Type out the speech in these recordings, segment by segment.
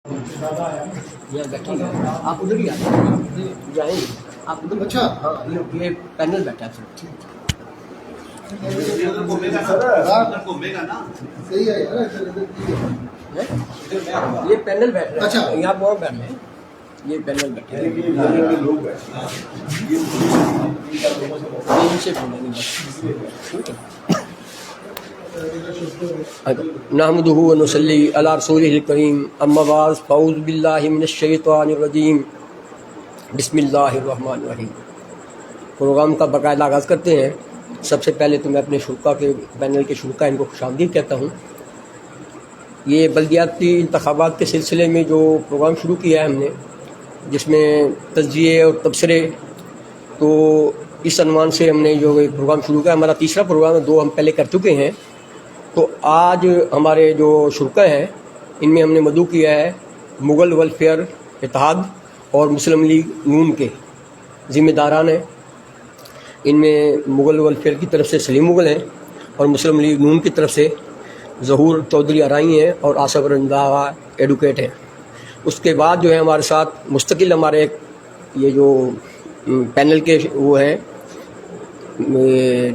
آپ ادھر ہی جائیں گے آپ ادھر. اچھا ہاں یہ پینل بیٹھا ہے یہ پینل بیٹھ رہا ہے. اچھا یہاں بہت بیٹھ رہے ہیں یہ پینل بیٹھے ہیں نحمدہ ونصلی علی رسولہ الکریم اما بعد فاعوذ باللہ من الشیطان الرجیم بسم اللہ الرحمن الرحیم. پروگرام کا باقاعدہ آغاز کرتے ہیں. سب سے پہلے تو میں اپنے شرکا کے پینل کے شرکا ان کو خوش آمدید کہتا ہوں. یہ بلدیاتی انتخابات کے سلسلے میں جو پروگرام شروع کیا ہے ہم نے جس میں تجزیے اور تبصرے تو اس عنوان سے ہم نے جو پروگرام شروع کیا ہمارا تیسرا پروگرام ہے. 2 ہم پہلے کر چکے ہیں. تو آج ہمارے جو شرکا ہیں ان میں ہم نے مدعو کیا ہے مغل ویلفیئر اتحاد اور مسلم لیگ نون کے ذمہ داران ہیں. ان میں مغل ویلفیئر کی طرف سے سلیم مغل ہیں اور مسلم لیگ نون کی طرف سے ظہور چودھری ارائی ہیں اور آصف رنداوا ایڈوکیٹ ہیں. اس کے بعد جو ہے ہمارے ساتھ مستقل ہمارے یہ جو پینل کے وہ ہیں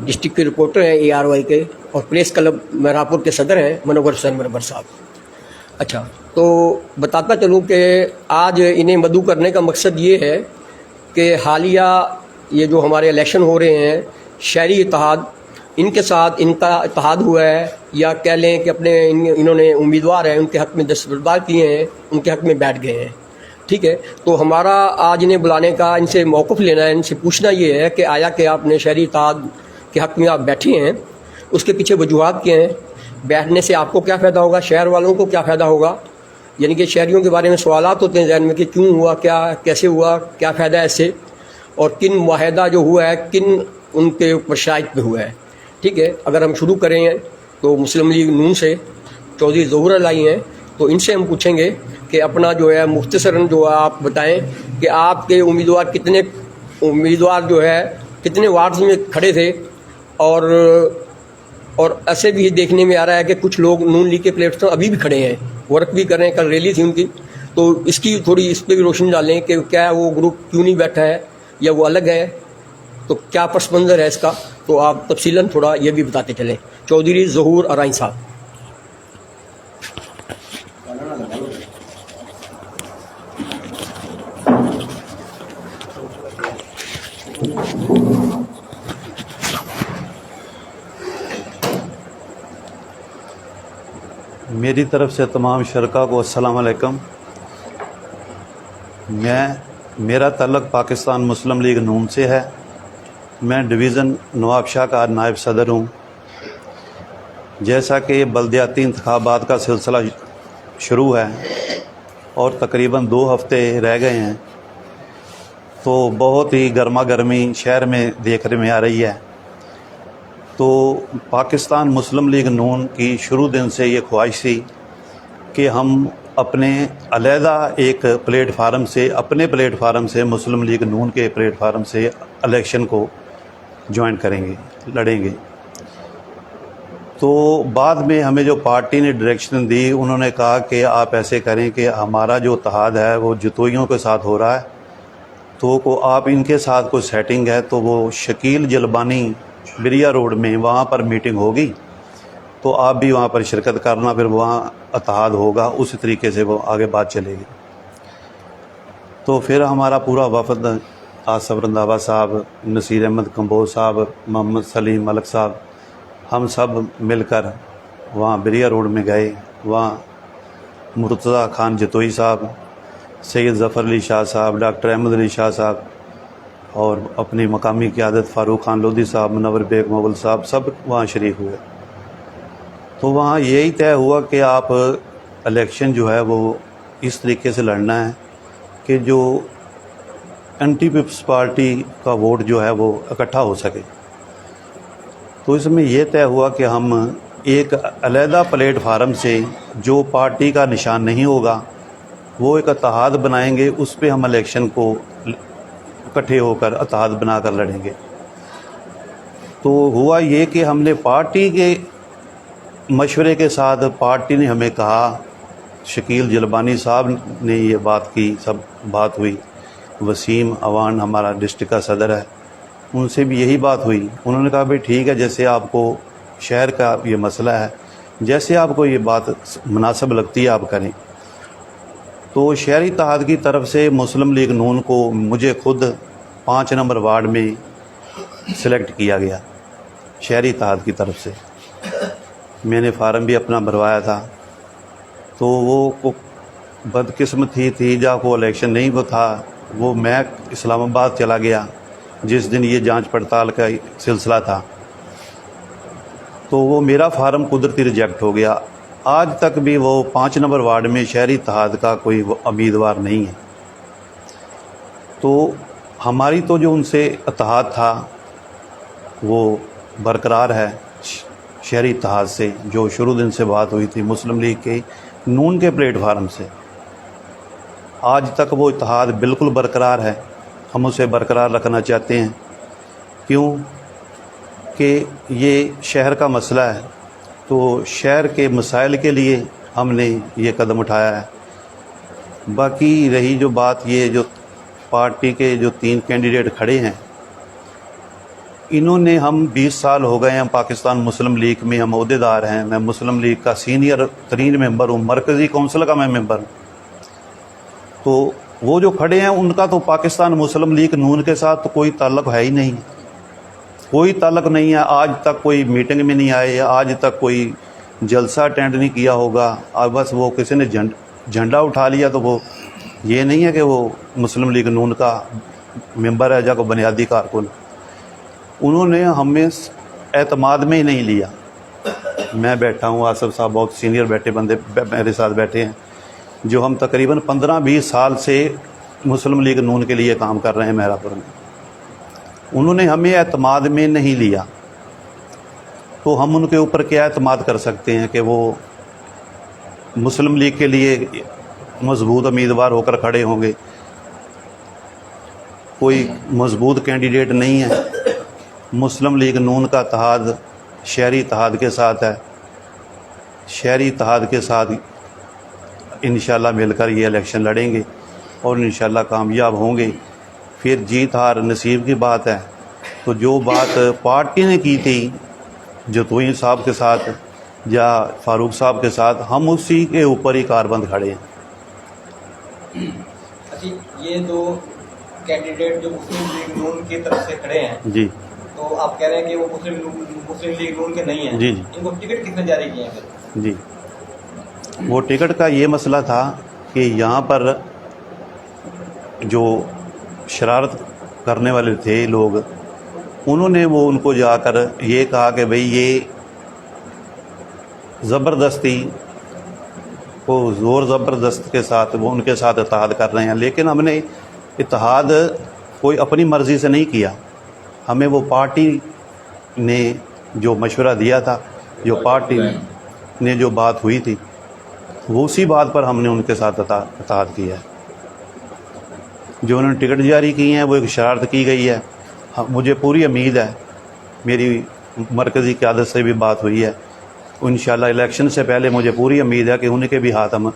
ڈسٹرکٹ کے رپورٹر ہیں ARY کے اور پریس کلب مہراپور کے صدر ہیں منور حسین منور صاحب. اچھا تو بتاتا چلوں کہ آج انہیں مدعو کرنے کا مقصد یہ ہے کہ حالیہ یہ جو ہمارے الیکشن ہو رہے ہیں شہری اتحاد ان کے ساتھ ان کا اتحاد ہوا ہے یا کہہ لیں کہ اپنے انہوں نے امیدوار ہیں ان کے حق میں دستبردار کیے ہیں ان کے حق میں بیٹھ گئے ہیں. ٹھیک ہے تو ہمارا آج انہیں بلانے کا ان سے موقف لینا ہے ان سے پوچھنا یہ ہے کہ آیا کہ آپ نے شہری اتحاد کے حق میں آپ بیٹھے ہیں اس کے پیچھے وجوہات کیا ہیں. بیٹھنے سے آپ کو کیا فائدہ ہوگا شہر والوں کو کیا فائدہ ہوگا یعنی کہ شہریوں کے بارے میں سوالات ہوتے ہیں ذہن میں کہ کیوں ہوا کیا کیسے ہوا کیا فائدہ ہے اس سے اور کن معاہدہ جو ہوا ہے کن ان کے اوپر شرائط پہ ہوا ہے. ٹھیک ہے اگر ہم شروع کریں تو مسلم لیگ نون سے چودھری ظہور ارائی ہیں تو ان سے ہم پوچھیں گے کہ اپنا جو ہے مختصراً جو آپ بتائیں کہ آپ کے امیدوار جو ہے کتنے وارڈز میں کھڑے تھے اور ایسے بھی دیکھنے میں آ رہا ہے کہ کچھ لوگ نون لیگ کے پلیٹ فارم ابھی بھی کھڑے ہیں ورک بھی کر رہے ہیں. کل ریلی تھی ان کی تو اس کی تھوڑی اس پہ بھی روشنی ڈالیں کہ کیا وہ گروپ کیوں نہیں بیٹھا ہے یا وہ الگ ہے تو کیا پس منظر ہے اس کا تو آپ تفصیلاً تھوڑا یہ بھی بتاتے چلیں. چودھری ظہور ارائی صاحب. میری طرف سے تمام شرکا کو السلام علیکم. میرا تعلق پاکستان مسلم لیگ نون سے ہے. میں ڈویژن نواب شاہ کا نائب صدر ہوں. جیسا کہ بلدیاتی انتخابات کا سلسلہ شروع ہے اور تقریباً 2 ہفتے رہ گئے ہیں تو بہت ہی گرما گرمی شہر میں دیکھنے میں آ رہی ہے. تو پاکستان مسلم لیگ نون کی شروع دن سے یہ خواہش تھی کہ ہم اپنے علیحدہ ایک پلیٹ فارم سے اپنے پلیٹ فارم سے مسلم لیگ نون کے پلیٹ فارم سے الیکشن کو جوائن کریں گے لڑیں گے. تو بعد میں ہمیں جو پارٹی نے ڈائریکشن دی انہوں نے کہا کہ آپ ایسے کریں کہ ہمارا جو اتحاد ہے وہ جتوئیوں کے ساتھ ہو رہا ہے تو آپ ان کے ساتھ کوئی سیٹنگ ہے تو وہ شکیل جلبانی بریا روڈ میں وہاں پر میٹنگ ہوگی تو آپ بھی وہاں پر شرکت کرنا پھر وہاں اتحاد ہوگا اسی طریقے سے وہ آگے بات چلے گی. تو پھر ہمارا پورا وفد آصف رنداوا صاحب نصیر احمد کمبوز صاحب محمد سلیم ملک صاحب ہم سب مل کر وہاں بریا روڈ میں گئے. وہاں مرتضیٰ خان جتوئی صاحب سید ظفر علی شاہ صاحب ڈاکٹر احمد علی شاہ صاحب اور اپنی مقامی قیادت فاروق خان لودھی صاحب منور بیگ مغل صاحب سب وہاں شریک ہوئے. تو وہاں یہی طے ہوا کہ آپ الیکشن جو ہے وہ اس طریقے سے لڑنا ہے کہ جو اینٹی پیپلز پارٹی کا ووٹ جو ہے وہ اکٹھا ہو سکے. تو اس میں یہ طے ہوا کہ ہم ایک علیحدہ پلیٹ فارم سے جو پارٹی کا نشان نہیں ہوگا وہ ایک اتحاد بنائیں گے اس پہ ہم الیکشن کو اکٹھے ہو کر اتحاد بنا کر لڑیں گے. تو ہوا یہ کہ ہم نے پارٹی کے مشورے کے ساتھ پارٹی نے ہمیں کہا शकील जलबानी साहब ने ये बात की, सब बात हुई। वसीम अवान हमारा डिस्ट्रिक्ट का सदर है, उनसे भी यही बात हुई। उन्होंने कहा भाई ठीक है, जैसे आपको शहर का ये मसला है, जैसे आपको ये बात मुनासिब लगती है आप करें। तो शहरी इत्तेहाद की तरफ से मुस्लिम लीग नून को मुझे खुद 5 नंबर वार्ड में सिलेक्ट किया गया शहरी इत्तेहाद की तरफ से। मैंने फार्म भी अपना भरवाया था। तो वो बदकिस्मती थी जहाँ को इलेक्शन नहीं वो था, वो मैं इस्लामाबाद चला गया जिस दिन ये जांच पड़ताल का सिलसिला था, तो वो मेरा फार्म कुदरती रिजेक्ट हो गया। आज तक भी वो 5 नंबर वार्ड में शहरी इत्तेहाद का कोई उम्मीदवार नहीं है। तो हमारी तो जो उनसे इत्तेहाद था वो बरकरार है। शहरी इत्तेहाद से जो शुरू दिन से बात हुई थी मुस्लिम लीग के नून के प्लेटफार्म से, आज तक वो इत्तेहाद बिल्कुल बरकरार है। हम उसे बरकरार रखना चाहते हैं। क्यों कि ये शहर का मसला है, तो शहर के मसाइल के लिए हमने ये कदम उठाया है। बाकी रही जो बात, ये जो पार्टी के जो 3 कैंडिडेट खड़े हैं, इन्होंने, हम 20 साल हो गए हैं पाकिस्तान मुस्लिम लीग में, हम अहदेदार हैं। मैं मुस्लिम लीग का सीनियर तरीन मेंबर हूँ, मरकज़ी कौंसिल का मैं मेंबर हूँ। तो वो जो खड़े हैं उनका तो पाकिस्तान मुस्लिम लीग नून के साथ तो कोई ताल्लुक़ है ही नहीं, कोई ताल्लुक़ नहीं है। आज तक कोई मीटिंग में नहीं आए, आज तक कोई जलसा अटेंड नहीं किया होगा। अब बस वो किसी ने झंडा उठा लिया, तो वो ये नहीं है कि वो मुस्लिम लीग नून का मेंबर है या कोई बुनियादी कारकुन। उन्होंने हमें एतमाद में ही नहीं लिया। मैं बैठा हूँ, आसिफ साहब बहुत सीनियर बैठे बंदे मेरे साथ बैठे हैं, जो हम तकरीबन 15-20 साल से मुस्लिम लीग नून के लिए काम कर रहे हैं मेहरापुर में। उन्होंने हमें एतमाद में नहीं लिया, तो हम उनके ऊपर क्या एतमाद कर सकते हैं कि वो मुस्लिम लीग के लिए मजबूत उम्मीदवार होकर खड़े होंगे। कोई मजबूत कैंडिडेट नहीं है। मुस्लिम लीग नून का इत्तेहाद शहरी इत्तेहाद के साथ है। शहरी इत्तेहाद के साथ इंशाल्लाह मिलकर ये इलेक्शन लड़ेंगे और इंशाल्लाह कामयाब होंगे। फिर जीत हार नसीब की बात है। तो जो बात पार्टी ने की थी जतोई साहब के साथ या फारूक साहब के साथ, हम उसी के ऊपर ही कारबंद खड़े हैं। अच्छा, ये 2 कैंडिडेट जो मुस्लिम लीग नून की तरफ से खड़े हैं, जी, तो आप कह रहे हैं कि वो मुस्लिम लीग नून के नहीं हैं। जी जी इनको टिकट किसने जारी किए हैं फिर? जी, वो टिकट का ये मसला था कि यहाँ पर जो शरारत करने वाले थे लोग, उन्होंने वो उनको जाकर ये कहा कि भाई ये ज़बरदस्ती को ज़ोर ज़बरदस्त के साथ वो उनके साथ इत्तेहाद कर रहे हैं। लेकिन हमने इत्तेहाद कोई अपनी मर्ज़ी से नहीं किया। हमें वो पार्टी ने जो मशवरा दिया था, जो पार्टी ने जो बात हुई थी, वो उसी बात पर हमने उनके साथ इत्तेहाद किया है। जो उन्होंने टिकट जारी की हैं वो एक शरारत की गई है। मुझे पूरी उम्मीद है, मेरी मरकज़ी क़यादत से भी बात हुई है, इंशाल्लाह इलेक्शन से पहले मुझे पूरी उम्मीद है कि उनके भी हाथ हम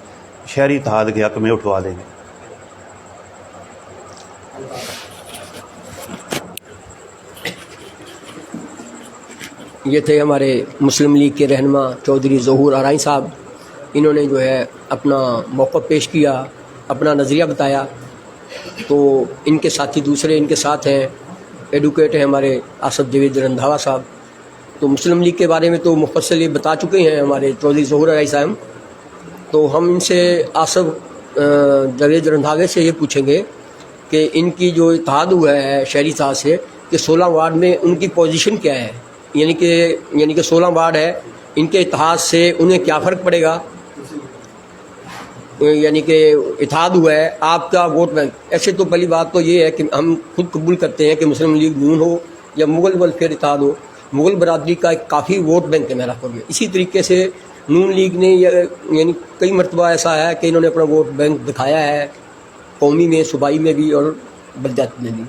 शहरी इत्तेहाद के हक़ में उठवा देंगे। ये थे हमारे मुस्लिम लीग के रहनुमा चौधरी ज़हूर आराई साहब। इन्होंने जो है अपना मौक़िफ़ पेश किया, अपना नज़रिया बताया। तो इनके साथी दूसरे इनके साथ हैं, एडवोकेट हैं हमारे आसफ़ जवेद रंधावा साहब। तो मुस्लिम लीग के बारे में तो मुफस्सल ये बता चुके हैं हमारे चौधरी ज़हूर आराई साहब। तो हम इनसे आसफ़ जवेद रंधावे से ये पूछेंगे कि इनकी जो इत्तेहाद हुआ है शहरी इत्तेहाद से, कि 16 वार्ड में उनकी पोजीशन क्या है, यानी कि 16 वार्ड है, इनके इत्तेहाद से उन्हें क्या फ़र्क पड़ेगा, यानी कि इत्तेहाद हुआ है आपका वोट बैंक। ऐसे तो पहली बात तो ये है कि हम खुद कबूल करते हैं कि मुस्लिम लीग नून हो या मुग़ल वेलफेयर इत्तेहाद हो, मुग़ल बरादरी का एक काफ़ी वोट बैंक है मेहरापुर में। इसी तरीके से नून लीग ने यानी कई मरतबा ऐसा है कि इन्होंने अपना वोट बैंक दिखाया है, कौमी में, सूबाई में भी और बलदियात में भी।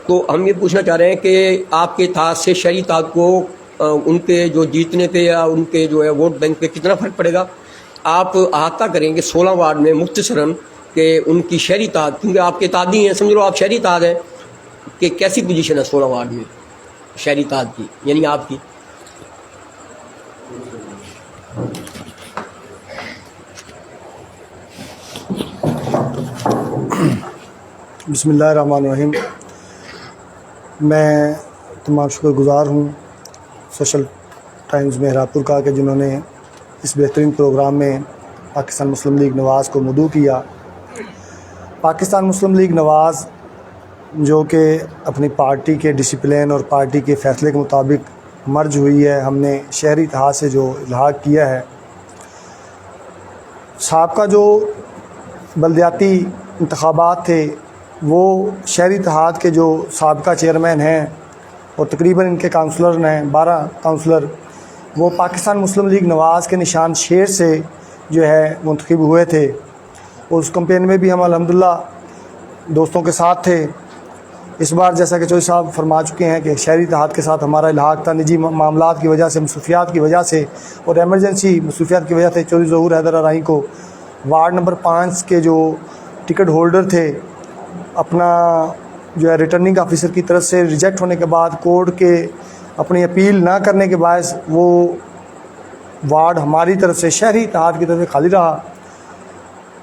तो हम ये पूछना चाह रहे हैं कि आपके इत्तेहाद से शहरी इत्तेहाद को उनके जो जीतने पे या उनके जो है वोट बैंक पे कितना फ़र्क पड़ेगा। آپ احاطہ کریں کہ 16 وارڈ میں مختصراً کہ ان کی شہری اتحاد، کیونکہ آپ کے اتحادی ہیں، سمجھ لو آپ شہری اتحاد ہیں، کہ کیسی پوزیشن ہے 16 وارڈ میں شہری اتحاد کی، یعنی آپ کی؟ بسم اللہ الرحمن الرحیم. میں تمام شکر گزار ہوں سوشل ٹائمز مہراپور کا کہ جنہوں نے اس بہترین پروگرام میں پاکستان مسلم لیگ نواز کو مدعو کیا. پاکستان مسلم لیگ نواز جو کہ اپنی پارٹی کے ڈسپلن اور پارٹی کے فیصلے کے مطابق مرج ہوئی ہے، ہم نے شہری اتحاد سے جو الحاق کیا ہے. سابقہ جو بلدیاتی انتخابات تھے وہ شہری اتحاد کے جو سابقہ چیئرمین ہیں اور تقریباً ان کے کاؤنسلر ہیں 12 کاؤنسلر، وہ پاکستان مسلم لیگ نواز کے نشان شیر سے جو ہے منتخب ہوئے تھے. اور اس کمپین میں بھی ہم الحمدللہ دوستوں کے ساتھ تھے. اس بار جیسا کہ چوہدری صاحب فرما چکے ہیں کہ شہری اتحاد کے ساتھ ہمارا الحاق تھا، نجی معاملات کی وجہ سے، مصروفیات کی وجہ سے اور ایمرجنسی مصروفیات کی وجہ سے چوہدری ظہور حیدر ارائی کو وارڈ نمبر 5 کے جو ٹکٹ ہولڈر تھے اپنا جو ہے ریٹرننگ آفیسر کی طرف سے ریجیکٹ ہونے کے بعد کورٹ کے اپنی اپیل نہ کرنے کے باعث وہ وارڈ ہماری طرف سے شہری اتحاد کی طرف سے خالی رہا.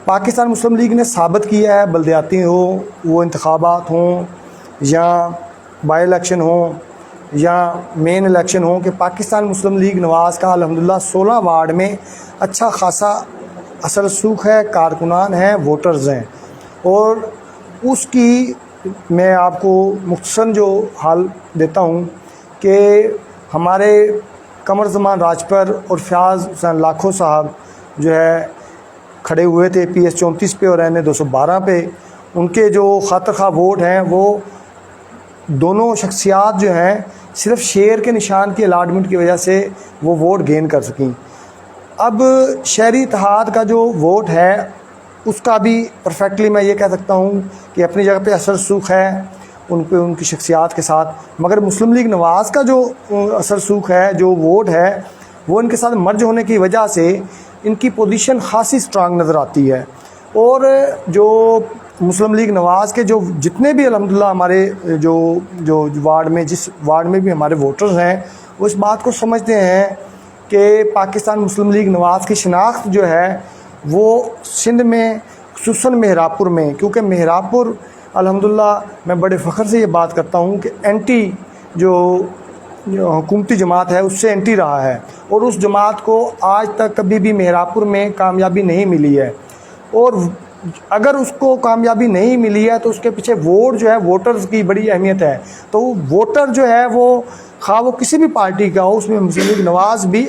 پاکستان مسلم لیگ نے ثابت کیا ہے، بلدیاتی ہوں، وہ انتخابات ہوں یا بائی الیکشن ہوں یا مین الیکشن ہوں، کہ پاکستان مسلم لیگ نواز کا الحمدللہ 16 وارڈ میں اچھا خاصا اثر رسوخ ہے، کارکنان ہیں، ووٹرز ہیں. اور اس کی میں آپ کو مختصراً جو حال دیتا ہوں کہ ہمارے قمر زمان راجپر اور فیاض حسین لاکھو صاحب جو ہے کھڑے ہوئے تھے PS 34 پہ اور این 212 پہ. ان کے جو خاطر خواہ ووٹ ہیں وہ دونوں شخصیات جو ہیں صرف شیر کے نشان کی الاٹمنٹ کی وجہ سے وہ ووٹ گین کر سکیں. اب شہری اتحاد کا جو ووٹ ہے اس کا بھی پرفیکٹلی میں یہ کہہ سکتا ہوں کہ اپنی جگہ پہ اثر رسوخ ہے ان پہ، ان کی شخصیات کے ساتھ. مگر مسلم لیگ نواز کا جو اثر رسوخ ہے، جو ووٹ ہے، وہ ان کے ساتھ مرج ہونے کی وجہ سے ان کی پوزیشن خاصی سٹرانگ نظر آتی ہے. اور جو مسلم لیگ نواز کے جو جتنے بھی الحمدللہ ہمارے جو وارڈ میں، جس وارڈ میں بھی ہمارے ووٹرز ہیں، وہ اس بات کو سمجھتے ہیں کہ پاکستان مسلم لیگ نواز کی شناخت جو ہے وہ سندھ میں خصوصاً مہراپور میں، کیونکہ مہراپور الحمدللہ میں بڑے فخر سے یہ بات کرتا ہوں کہ اینٹی جو حکومتی جماعت ہے اس سے اینٹی رہا ہے، اور اس جماعت کو آج تک کبھی بھی مہراپور میں کامیابی نہیں ملی ہے. اور اگر اس کو کامیابی نہیں ملی ہے تو اس کے پیچھے ووٹ جو ہے، ووٹرز کی بڑی اہمیت ہے. تو ووٹر جو ہے وہ خواہ وہ کسی بھی پارٹی کا ہو، اس میں مسلم لیگ نواز بھی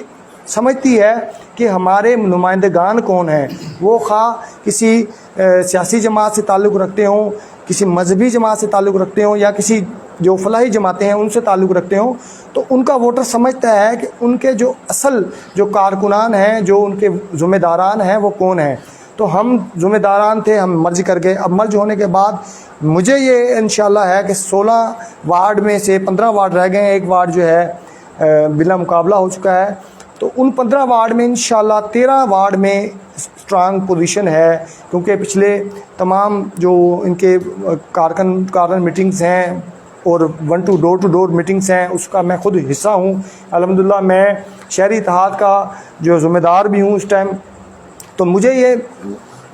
سمجھتی ہے کہ ہمارے نمائندگان کون ہیں، وہ خواہ کسی سیاسی جماعت سے تعلق رکھتے ہوں، کسی مذہبی جماعت سے تعلق رکھتے ہوں، یا کسی جو فلاحی جماعتیں ہیں ان سے تعلق رکھتے ہوں. تو ان کا ووٹر سمجھتا ہے کہ ان کے جو اصل جو کارکنان ہیں، جو ان کے ذمہ داران ہیں، وہ کون ہیں. تو ہم ذمہ داران تھے، ہم مرج کر گئے. اب مرج ہونے کے بعد مجھے یہ انشاءاللہ ہے کہ 16 وارڈ میں سے 15 وارڈ رہ گئے ہیں، ایک وارڈ جو ہے بلا مقابلہ ہو چکا ہے. تو ان 15 وارڈ میں انشاءاللہ 13 وارڈ میں اسٹرانگ پوزیشن ہے، کیونکہ پچھلے تمام جو ان کے کارکن میٹنگز ہیں اور ڈور ٹو ڈور میٹنگز ہیں، اس کا میں خود حصہ ہوں. الحمدللہ میں شہری اتحاد کا جو ذمہ دار بھی ہوں اس ٹائم. تو مجھے یہ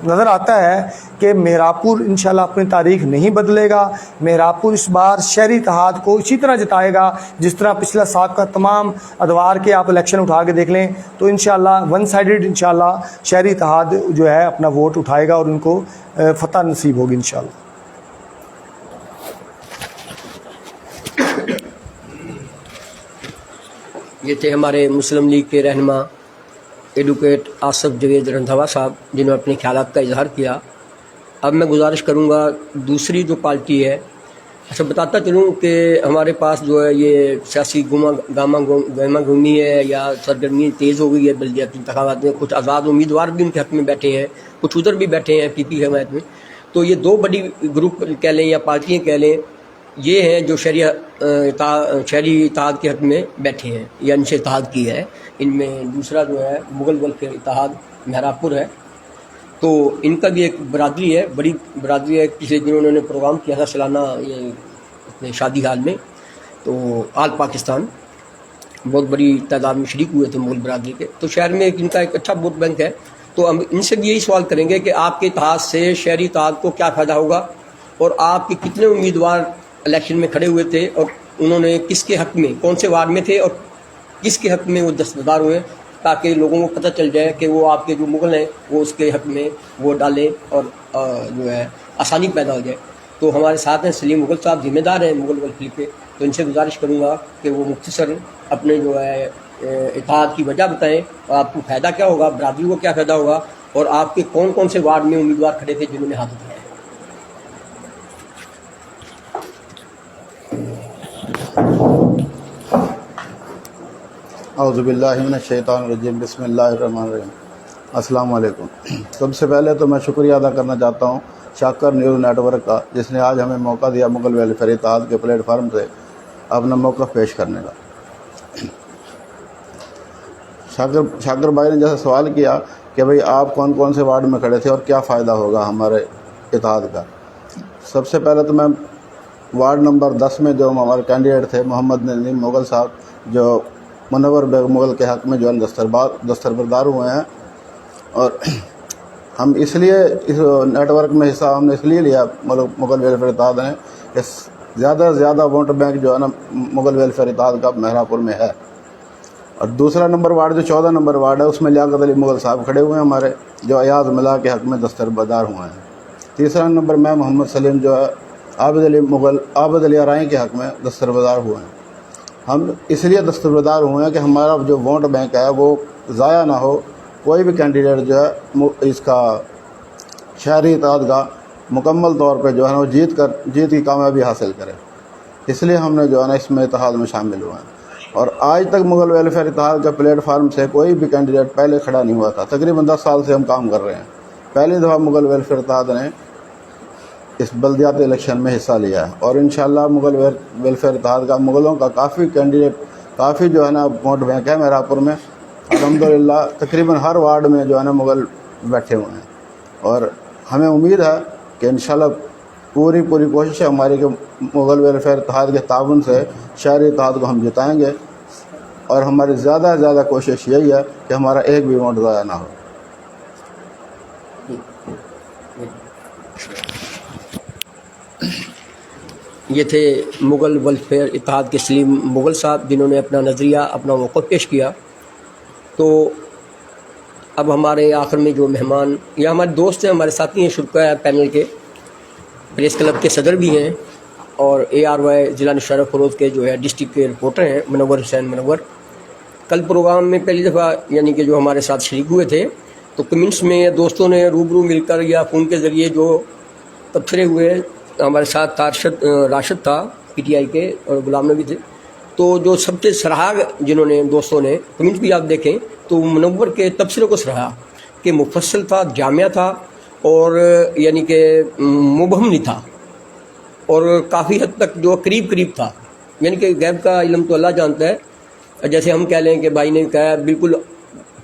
نظر آتا ہے کہ مہراپور انشاءاللہ اپنی تاریخ نہیں بدلے گا. مہراپور اس بار شہری اتحاد کو اسی طرح جتائے گا جس طرح پچھلا سال کا تمام ادوار کے آپ الیکشن اٹھا کے دیکھ لیں تو انشاءاللہ ون سائیڈڈ انشاءاللہ شہری اتحاد جو ہے اپنا ووٹ اٹھائے گا اور ان کو فتح نصیب ہوگی انشاءاللہ. یہ تھے ہمارے مسلم لیگ کے رہنما ایڈوکیٹ آصف جاوید رندھوا صاحب، جنہوں نے اپنے خیالات کا اظہار کیا. اب میں گزارش کروں گا دوسری جو پارٹی ہے، اچھا بتاتا چلوں کہ ہمارے پاس جو ہے یہ سیاسی گاما گومی ہے یا سرگرمی تیز ہو گئی ہے بلدیاتی انتخابات میں. کچھ آزاد امیدوار بھی ان کے حق میں بیٹھے ہیں، کچھ ادھر بھی بیٹھے ہیں پی کی حمایت میں. تو یہ دو بڑی گروپ کہہ لیں یا پارٹیاں کہہ لیں، یہ ہیں جو شہری اتحاد کے حق میں بیٹھے ہیں یا ان سے اتحاد کی ہے. ان میں دوسرا جو ہے مغل ویلفیئر اتحاد महरापुर है। तो इनका भी एक बरादरी है, बड़ी बरादरी है। पिछले दिनों उन्होंने प्रोग्राम किया था सालाना ये अपने शादी हाल में, तो आल पाकिस्तान बहुत बड़ी तादाद में शरीक हुए थे मुगल बरादरी के। तो शहर में इनका एक अच्छा वोट बैंक है। तो हम इनसे भी यही सवाल करेंगे कि आपके इतिहाद से शहरी इतिहाद को क्या फ़ायदा होगा, और आपके कितने उम्मीदवार इलेक्शन में खड़े हुए थे, और उन्होंने किसके हक़ में, कौन से वार्ड में थे और किसके हक़ में वो दस्तबरदार हुए, ताकि लोगों को पता चल जाए कि वो आपके जो मुगल हैं वो उसके हक़ में वोट डालें और जो है आसानी पैदा हो जाए। तो हमारे साथ हैं सलीम मुगल साहब, ज़िम्मेदार हैं मुगल वलफेयर के। तो इनसे गुजारिश करूँगा कि वो मुख्तसर अपने जो है इत्तेहाद की वजह बताएं, और आपको फ़ायदा क्या होगा, बरादरी को क्या फ़ायदा होगा, और आपके कौन कौन से वार्ड में उम्मीदवार खड़े थे जिन्होंने हाथ उठाया। औज़ुबिल्लाहि मिनश्शैतानिर्रजीम, बिस्मिल्लाहिर्रहमानिर्रहीम। अस्सलाम वालेकुम। सबसे पहले तो मैं शुक्रिया अदा करना चाहता हूँ शाकर न्यूज़ नेटवर्क का, जिसने आज हमें मौका दिया मुगल वेलफेयर इत्तेहाद के प्लेटफार्म से अपना मौक़िफ़ पेश करने का। शाकर भाई ने जैसे सवाल किया कि भाई आप कौन कौन से वार्ड में खड़े थे और क्या फ़ायदा होगा हमारे इत्तेहाद का। सबसे पहले तो मैं वार्ड नंबर 10 में जो हमारे कैंडिडेट थे मोहम्मद नदीम मुगल साहब, जो मुनव्वर बेगम मुगल के हक़ में जो है दस्तबरदार हुए हैं, और हम इसलिए इस नेटवर्क में हिस्सा हमने इसलिए लिया मुगल वेलफेयर इत्तेहाद ने कि ज़्यादा से ज़्यादा वोट बैंक जो है ना मुगल वेलफेयर इत्तेहाद का महरापुर में है। और दूसरा नंबर वार्ड जो 14 नंबर वार्ड है, उसमें लियाकत अली मुगल साहब खड़े हुए हैं हमारे, जो अयाज मिला के हक़ में दस्तबरदार हुए हैं। तीसरा नंबर मैं मोहम्मद सलीम जो है आबिद अली अराई के हक़ में दस्तबरदार हुए हैं। हम इसलिए दस्तबरदार हुए हैं कि हमारा जो वोट बैंक है वो ज़ाया ना हो, कोई भी कैंडिडेट जो है इसका शहरी इत्तेहाद का मुकम्मल तौर पे जो है ना वो जीत की कामयाबी हासिल करे। इसलिए हमने जो है ना इसमें इत्तेहाद में शामिल हुए हैं। और आज तक मुगल वेलफेयर इत्तेहाद का प्लेटफार्म से कोई भी कैंडिडेट पहले खड़ा नहीं हुआ था। तकरीबन 10 साल से हम काम कर रहे हैं। पहली दफ़ा मुगल वेलफेयर इत्तेहाद ने इस बल्दियाती इलेक्शन में हिस्सा लिया है, और इंशाअल्लाह मुगल वेलफेयर इत्तेहाद का मुगलों का काफ़ी जो है ना वोट बैंक है महरापुर में। अल्हम्दुलिल्लाह तकरीबन हर वार्ड में जो है ना मुगल बैठे हुए हैं, और हमें उम्मीद है कि इंशाअल्लाह पूरी कोशिश है हमारी कि मुगल वेलफेयर इत्तेहाद के ताउन से शहरी इत्तेहाद को हम जिताएंगे, और हमारी ज़्यादा से ज़्यादा कोशिश यही है कि हमारा एक भी वोट ज़ाया ना हो। ये थे मुगल वेलफेयर इत्तेहाद के सलीम मुगल साहब, जिन्होंने अपना नज़रिया, अपना मौक़िफ़ पेश किया। तो अब हमारे आखिर में जो मेहमान या हमारे दोस्त हैं, हमारे साथी हैं, शुरा है पैनल के, प्रेस क्लब के सदर भी हैं, और ARY ज़िला नौशहरा फ़रोज़ के जो है डिस्ट्रिक्ट के रिपोर्टर हैं, मुनव्वर हुसैन मुनव्वर। कल प्रोग्राम में पहली दफ़ा यानी कि जो हमारे साथ शरीक हुए थे, तो कमेंट्स में दोस्तों ने रूबरू मिलकर या फ़ोन के ज़रिए जो तबसरे हुए, हमारे साथ राशिद था PTI के, और गुलाम नबी थे। तो जो सबसे सराहा जिन्होंने दोस्तों ने कमेंट भी आप देखें तो मुनव्वर के तबसरे को सराहा कि मुफस्सल था, जामिया था, और यानी कि मुबहम नहीं था, और काफ़ी हद तक जो करीब था। यानी कि गैब का इल्म तो अल्लाह जानता है। जैसे हम कह लें कि भाई ने कहा, बिल्कुल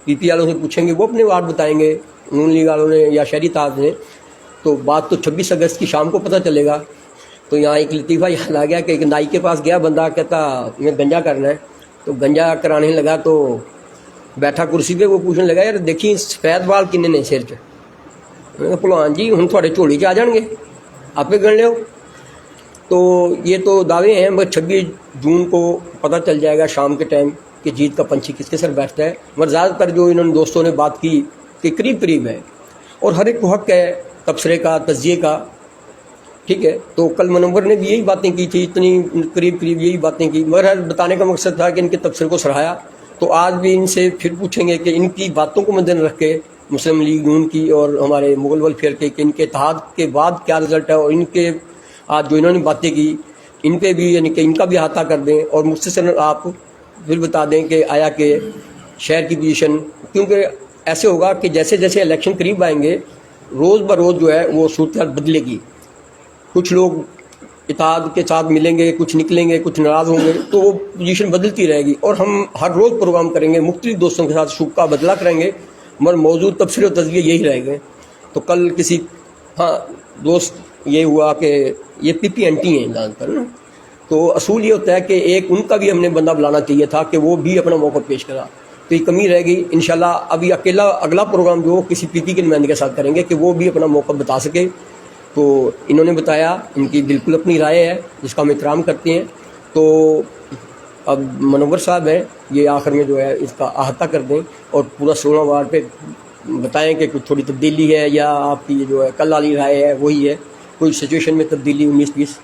PP वालों से पूछेंगे वो अपने वार्ड बताएंगे, नून लीग वालों ने या शहरी इत्तेहाद ने, तो बात तो 26 अगस्त की शाम को पता चलेगा। तो यहाँ एक लतीफ़ा याद आ गया कि एक नाई के पास गया बंदा, कहता मैं गंजा करना है। तो गंजा कराने लगा तो बैठा कुर्सी पे, वो पूछने लगा यार देखी सफेद बाल किन्ने ने सिर च। मैंने कहा भलवान जी हुण थोड़े झोली च आ जाएंगे, आपे गण लियो। तो ये तो दावे हैं, मगर 26 जून को पता चल जाएगा शाम के टाइम कि जीत का पंछी किसके सर बैठता है। मगर ज़्यादातर जो इन्होंने दोस्तों ने बात की कि करीब है, और हर एक को हक़ है तबसरे का, तज़किये का, ठीक है। तो कल मुनव्वर ने भी यही बातें की थी, इतनी करीब यही बातें की, मगर बताने का मकसद था कि इनके तबसरे को सराहाया। तो आज भी इनसे फिर पूछेंगे कि इनकी बातों को मद्देनजर रख के मुस्लिम लीग नून की और हमारे मुगल वेलफेयर के, कि इनके इत्तेहाद के बाद क्या रिज़ल्ट है, और इनके आज जो इन्होंने बातें की इन पे भी यानी कि इनका भी अहाता कर दें, और मुख्तसर आप फिर बता दें कि आया कि शहर की पोजीशन, क्योंकि ऐसे होगा कि जैसे जैसे इलेक्शन करीब आएंगे रोज़ ब रोज़ जो है वो सूरत बदलेगी। कुछ लोग इत्तेहाद के साथ मिलेंगे, कुछ निकलेंगे, कुछ नाराज़ होंगे, तो वो पोजीशन बदलती रहेगी। और हम हर रोज़ प्रोग्राम करेंगे, मुख्तलिफ दोस्तों के साथ शुक्का बदला करेंगे, मगर मौजूद तबसरे और तज़किये यही रह गए। तो कल किसी दोस्त ये हुआ कि ये पीपी एंटी हैं ज़्यादातर ना, तो असूल ये होता है कि एक उनका भी हमने बंदा बुलाना चाहिए था कि वो भी अपना मौक़िफ़ पेश करा, तो ये कमी रह गई। इंशाल्लाह अभी अगला प्रोग्राम जो किसी पीपी के नुमाइंदे के साथ करेंगे कि वो भी अपना मौक़िफ़ बता सके। तो इन्होंने बताया, इनकी बिल्कुल अपनी राय है जिसका हम एहतराम करते हैं। तो अब मनोवर साहब हैं, ये आखिर में जो है इसका अहाता कर दें और पूरा 16 वार्ड पे बताएं कि कुछ थोड़ी तब्दीली है या आपकी जो है कल वाली राय है वही है, कोई सिचुएशन में तब्दीली 19-20।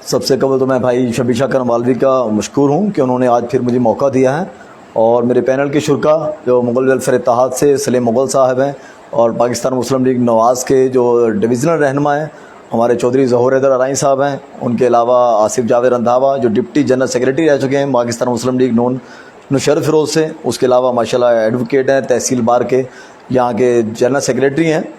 सबसे कबल तो मैं भाई शबीर शाह मालवी का मशकूर हूँ कि उन्होंने आज फिर मुझे मौका दिया है, और मेरे पैनल के शुरका जो मुग़ल वेलफेयर इत्तेहाद से सलीम मुग़ल साहब हैं और पाकिस्तान मुस्लिम लीग नवाज़ के जो डिविज़नल रहनुमा हैं हमारे चौधरी ज़हूर हैदर अराई साहब हैं, उनके अलावा आसिफ जावेद रंधावा जो डिप्टी जनरल सेक्रेटरी रह चुके हैं पाकिस्तान मुस्लिम लीग नून नुशरत फ़िरोज़ से, उसके अलावा माशाल्लाह एडवोकेट हैं, तहसील बार के यहाँ के जनरल सेक्रेटरी हैं।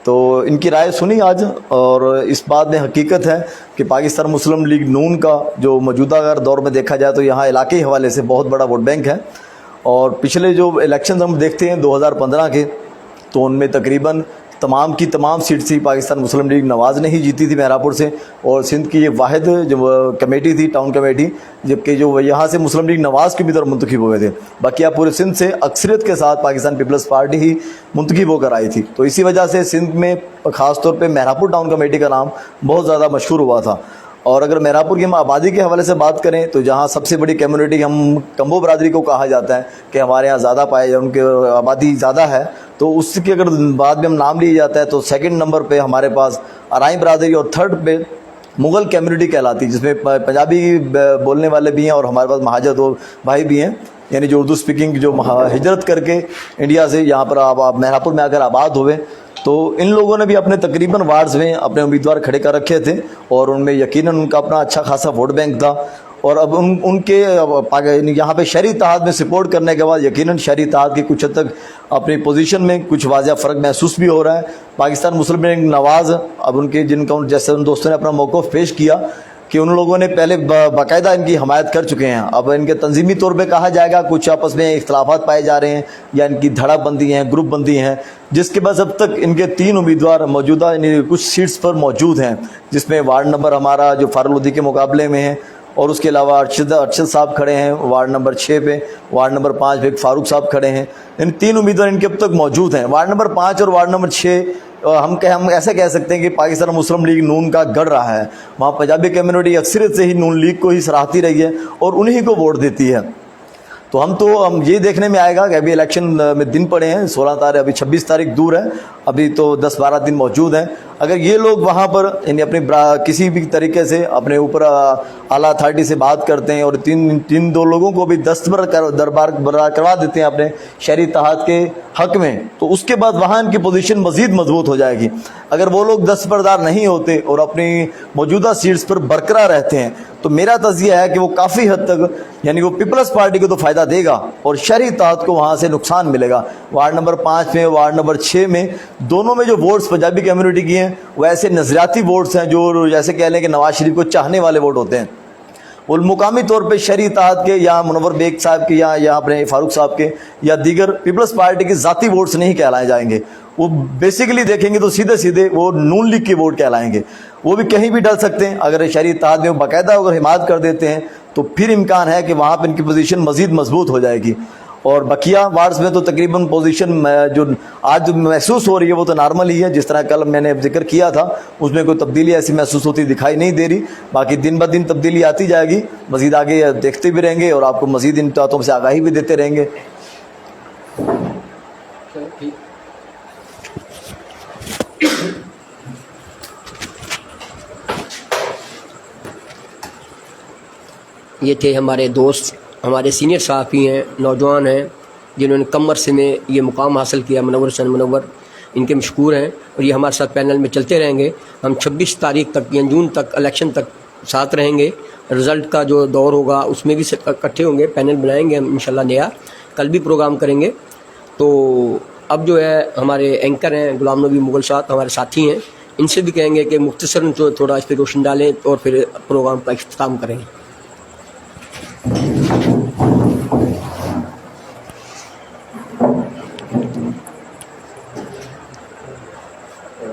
तो इनकी राय सुनी आज, और इस बात में हकीकत है कि पाकिस्तान मुस्लिम लीग नून का जो मौजूदा अगर दौर में देखा जाए तो यहाँ इलाके हवाले से बहुत बड़ा वोट बैंक है। और पिछले जो इलेक्शन हम देखते हैं 2015 के, तो उनमें तकरीबन तमाम की तमाम सीट्स थी पाकिस्तान मुस्लिम लीग नवाज़ ने ही जीती थी मेहरापुर से, और सिंध की ये वाहिद जो कमेटी थी टाउन कमेटी, जबकि जो यहाँ से मुस्लिम लीग नवाज़ के भी तरफ मुंतखब हुए थे, बाकी आप पूरे सिंध से अक्सरियत के साथ पाकिस्तान पीपल्स पार्टी ही मुंतखब होकर आई थी। तो इसी वजह से सिंध में ख़ास तौर पर मेहरापुर टाउन कमेटी का नाम बहुत ज़्यादा मशहूर हुआ था। और अगर मेहरापुर की हम आबादी के हवाले से बात करें तो जहाँ सबसे बड़ी कम्युनिटी हम कम्बो बरादरी को कहा जाता है कि हमारे यहाँ ज़्यादा पाए जाए, उनकी आबादी ज़्यादा है, तो उसके अगर बाद में हम नाम लिया जाता है तो सेकंड नंबर पे हमारे पास अराई बरादरी और थर्ड पे मुग़ल कम्युनिटी कहलाती है, जिसमें पंजाबी बोलने वाले भी हैं और हमारे पास महाजर दो भाई भी हैं, यानी जो उर्दू स्पीकिंग जो हिजरत करके इंडिया से यहाँ पर आप मेहरापुर में अगर आबाद हुए। तो इन लोगों ने भी अपने तकरीबन वार्ड्स में अपने उम्मीदवार खड़े कर रखे थे और उनमें यकीनन उनका अपना अच्छा खासा वोट बैंक था। और अब उनके यहाँ पे शहरी इत्तेहाद में सपोर्ट करने के बाद यकीनन शहरी इत्तेहाद की कुछ हद तक अपनी पोजीशन में कुछ वाज़ह फ़र्क महसूस भी हो रहा है। पाकिस्तान मुस्लिम लीग नवाज़ अब उनके जिनका जैसे उन दोस्तों ने अपना मौक़िफ़ पेश किया कि उन लोगों ने पहले बाकायदा इनकी हमायत कर चुके हैं, अब इनके तंजीमी तौर पे कहा जाएगा कुछ आपस में इख्तलाफात पाए जा रहे हैं या इनकी धड़ाबंदी हैं, ग्रुप बंदी हैं, जिसके बाद अब तक इनके 3 उम्मीदवार मौजूदा कुछ सीट्स पर मौजूद हैं, जिसमें वार्ड नंबर हमारा जो फारुल लोधी के मुकाबले में है, और उसके अलावा अरशद साहब खड़े हैं वार्ड नंबर 6 पे, वार्ड नंबर 5 पे फारूक साहब खड़े हैं। इन 3 उम्मीदवार इनके अब तक मौजूद हैं। वार्ड नंबर 5 और वार्ड नंबर 6 हम ऐसा कह सकते हैं कि पाकिस्तान मुस्लिम लीग नून का गढ़ रहा है। वहाँ पंजाबी कम्युनिटी अक्सरियत से ही नून लीग को ही सराहती रही है और उन्हीं को वोट देती है। तो हम ये देखने में आएगा कि अभी इलेक्शन में दिन पड़े हैं, 16 तारीख, अभी 26 तारीख दूर है, अभी तो 10-12 दिन मौजूद हैं। अगर ये लोग वहाँ पर अपनी किसी भी तरीके से अपने ऊपर आला अथॉरिटी से बात करते हैं और तीन दो लोगों को भी दरबार करवा देते हैं अपने शहरी इत्तेहाद के हक में, तो उसके बाद वहाँ इनकी पोजीशन मज़ीद मजबूत हो जाएगी। अगर वो लोग दस्तबरदार नहीं होते और अपनी मौजूदा सीट्स पर बरकरार रहते हैं तो मेरा तज़किया है कि वो काफ़ी हद तक यानी वो पीपल्स पार्टी को तो फ़ायदा देगा और शहरी इत्तेहाद को वहाँ से नुकसान मिलेगा। वार्ड नंबर 5 में, वार्ड नंबर 6 में, दोनों में जो वोट्स पंजाबी कम्युनिटी की हैं वो ऐसे नज़रियाती वोट्स हैं जो जैसे कह लें कि नवाज शरीफ को चाहने वाले वोट होते हैं। और मुकामी तौर पे शहरी इत्तेहाद के या मुनव्वर बेग साहब के या अपने फारूक साहब के या दीगर पीपल्स पार्टी के ज़ाती वोट्स नहीं कहलाए जाएंगे। वो बेसिकली देखेंगे तो सीधे सीधे वो नून लीग के वोट कहलाएंगे। वो भी कहीं भी डल सकते हैं। अगर शहरी इत्तेहाद में वो बाकायदा अगर हिमायत कर देते हैं तो फिर इम्कान है कि वहाँ पर इनकी पोजीशन मज़ीद मजबूत हो जाएगी। और बकिया वार्ड्स में तो तकरीबन पोजीशन जो आज महसूस हो रही है वो तो नॉर्मल ही है। जिस तरह कल मैंने जिक्र किया था उसमें कोई तब्दीली ऐसी महसूस होती दिखाई नहीं दे रही। बाकी दिन ब दिन तब्दीली आती जाएगी, मज़ीद आगे देखते भी रहेंगे और आपको मज़ीद इन बातों से आगाही भी देते रहेंगे। ये थे हमारे दोस्त, हमारे सीनियर सहाफ़ी हैं, नौजवान हैं, जिन्होंने कम अरसे में ये मुकाम हासिल किया। मुनव्वर हुसैन मुनव्वर इनके मशकूर हैं और ये हमारे साथ पैनल में चलते रहेंगे। हम 26 तारीख तक या जून तक इलेक्शन तक साथ रहेंगे। रिज़ल्ट का जो दौर होगा उसमें भी इकट्ठे होंगे, पैनल बनाएंगे हम इंशाल्लाह नया, कल भी प्रोग्राम करेंगे। تو اب جو ہے ہمارے اینکر ہیں غلام نبی مغل صاحب ہمارے ساتھی ہیں, ان سے بھی کہیں گے کہ مختصراً جو تھوڑا اس پہ روشن ڈالیں اور پھر پروگرام کا اختتام کریں.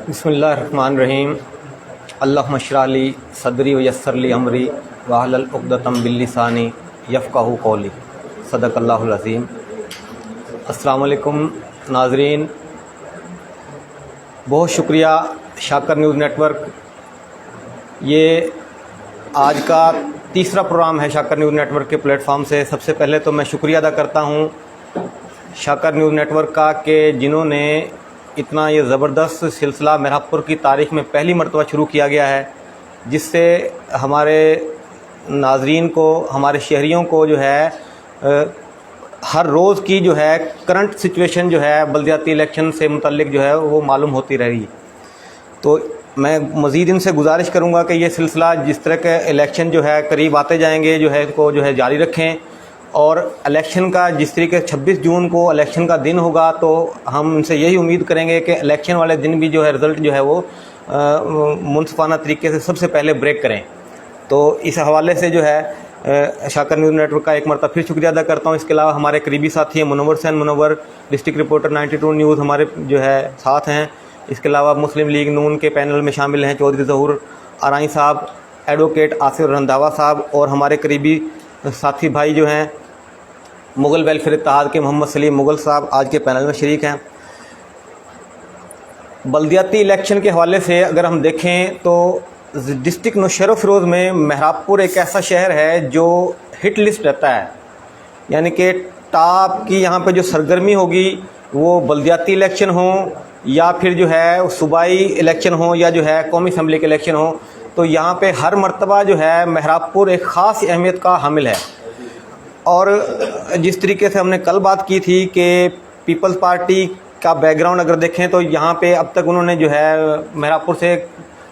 بسم اللہ الرحمن الرحیم. اللہم اشرح لی صدری ویسر لی امری واحلل عقدۃ من لسانی یفقہوا قولی. صدق اللہ العظیم. السلام علیکم ناظرین, بہت شکریہ شاکر نیوز نیٹ ورک. یہ آج کا تیسرا پروگرام ہے شاکر نیوز نیٹ ورک کے پلیٹ فارم سے. سب سے پہلے تو میں شکریہ ادا کرتا ہوں شاکر نیوز نیٹ ورک کا کہ جنہوں نے اتنا یہ زبردست سلسلہ مہراب پور کی تاریخ میں پہلی مرتبہ شروع کیا گیا ہے, جس سے ہمارے ناظرین کو, ہمارے شہریوں کو جو ہے ہر روز کی جو ہے کرنٹ سچویشن جو ہے بلدیاتی الیکشن سے متعلق جو ہے وہ معلوم ہوتی رہی. تو میں مزید ان سے گزارش کروں گا کہ یہ سلسلہ جس طرح کے الیکشن جو ہے قریب آتے جائیں گے جو ہے اس کو جو ہے جاری رکھیں, اور الیکشن کا جس طریقے 26 جون کو الیکشن کا دن ہوگا تو ہم ان سے یہی امید کریں گے کہ الیکشن والے دن بھی جو ہے رزلٹ جو ہے وہ منصفانہ طریقے سے سب سے پہلے بریک کریں. تو اس حوالے سے جو ہے شاکر نیوز نیٹ ورک کا ایک مرتبہ پھر شکریہ ادا کرتا ہوں. اس کے علاوہ ہمارے قریبی ساتھی ہیں منور حسین منور, ڈسٹرکٹ رپورٹر 92 نیوز ہمارے جو ہے ساتھ ہیں. اس کے علاوہ مسلم لیگ نون کے پینل میں شامل ہیں چودھری ظہور آرائی صاحب, ایڈوکیٹ آصف رنداوا صاحب, اور ہمارے قریبی ساتھی بھائی جو ہیں مغل ویلفیئر اتحاد کے محمد سلیم مغل صاحب آج کے پینل میں شریک ہیں. بلدیاتی الیکشن کے حوالے سے اگر ہم دیکھیں تو ڈسٹرکٹ نوشہر و فیروز میں مہراب پور ایک ایسا شہر ہے جو ہٹ لسٹ رہتا ہے, یعنی کہ ٹاپ کی یہاں پہ جو سرگرمی ہوگی وہ بلدیاتی الیکشن ہوں یا پھر جو ہے صوبائی الیکشن ہوں یا جو ہے قومی اسمبلی کے الیکشن ہوں, تو یہاں پہ ہر مرتبہ جو ہے مہراب پور ایک خاص اہمیت کا حامل ہے. اور جس طریقے سے ہم نے کل بات کی تھی کہ پیپلز پارٹی کا بیک گراؤنڈ اگر دیکھیں تو یہاں پہ اب تک انہوں نے جو ہے مہراب پور سے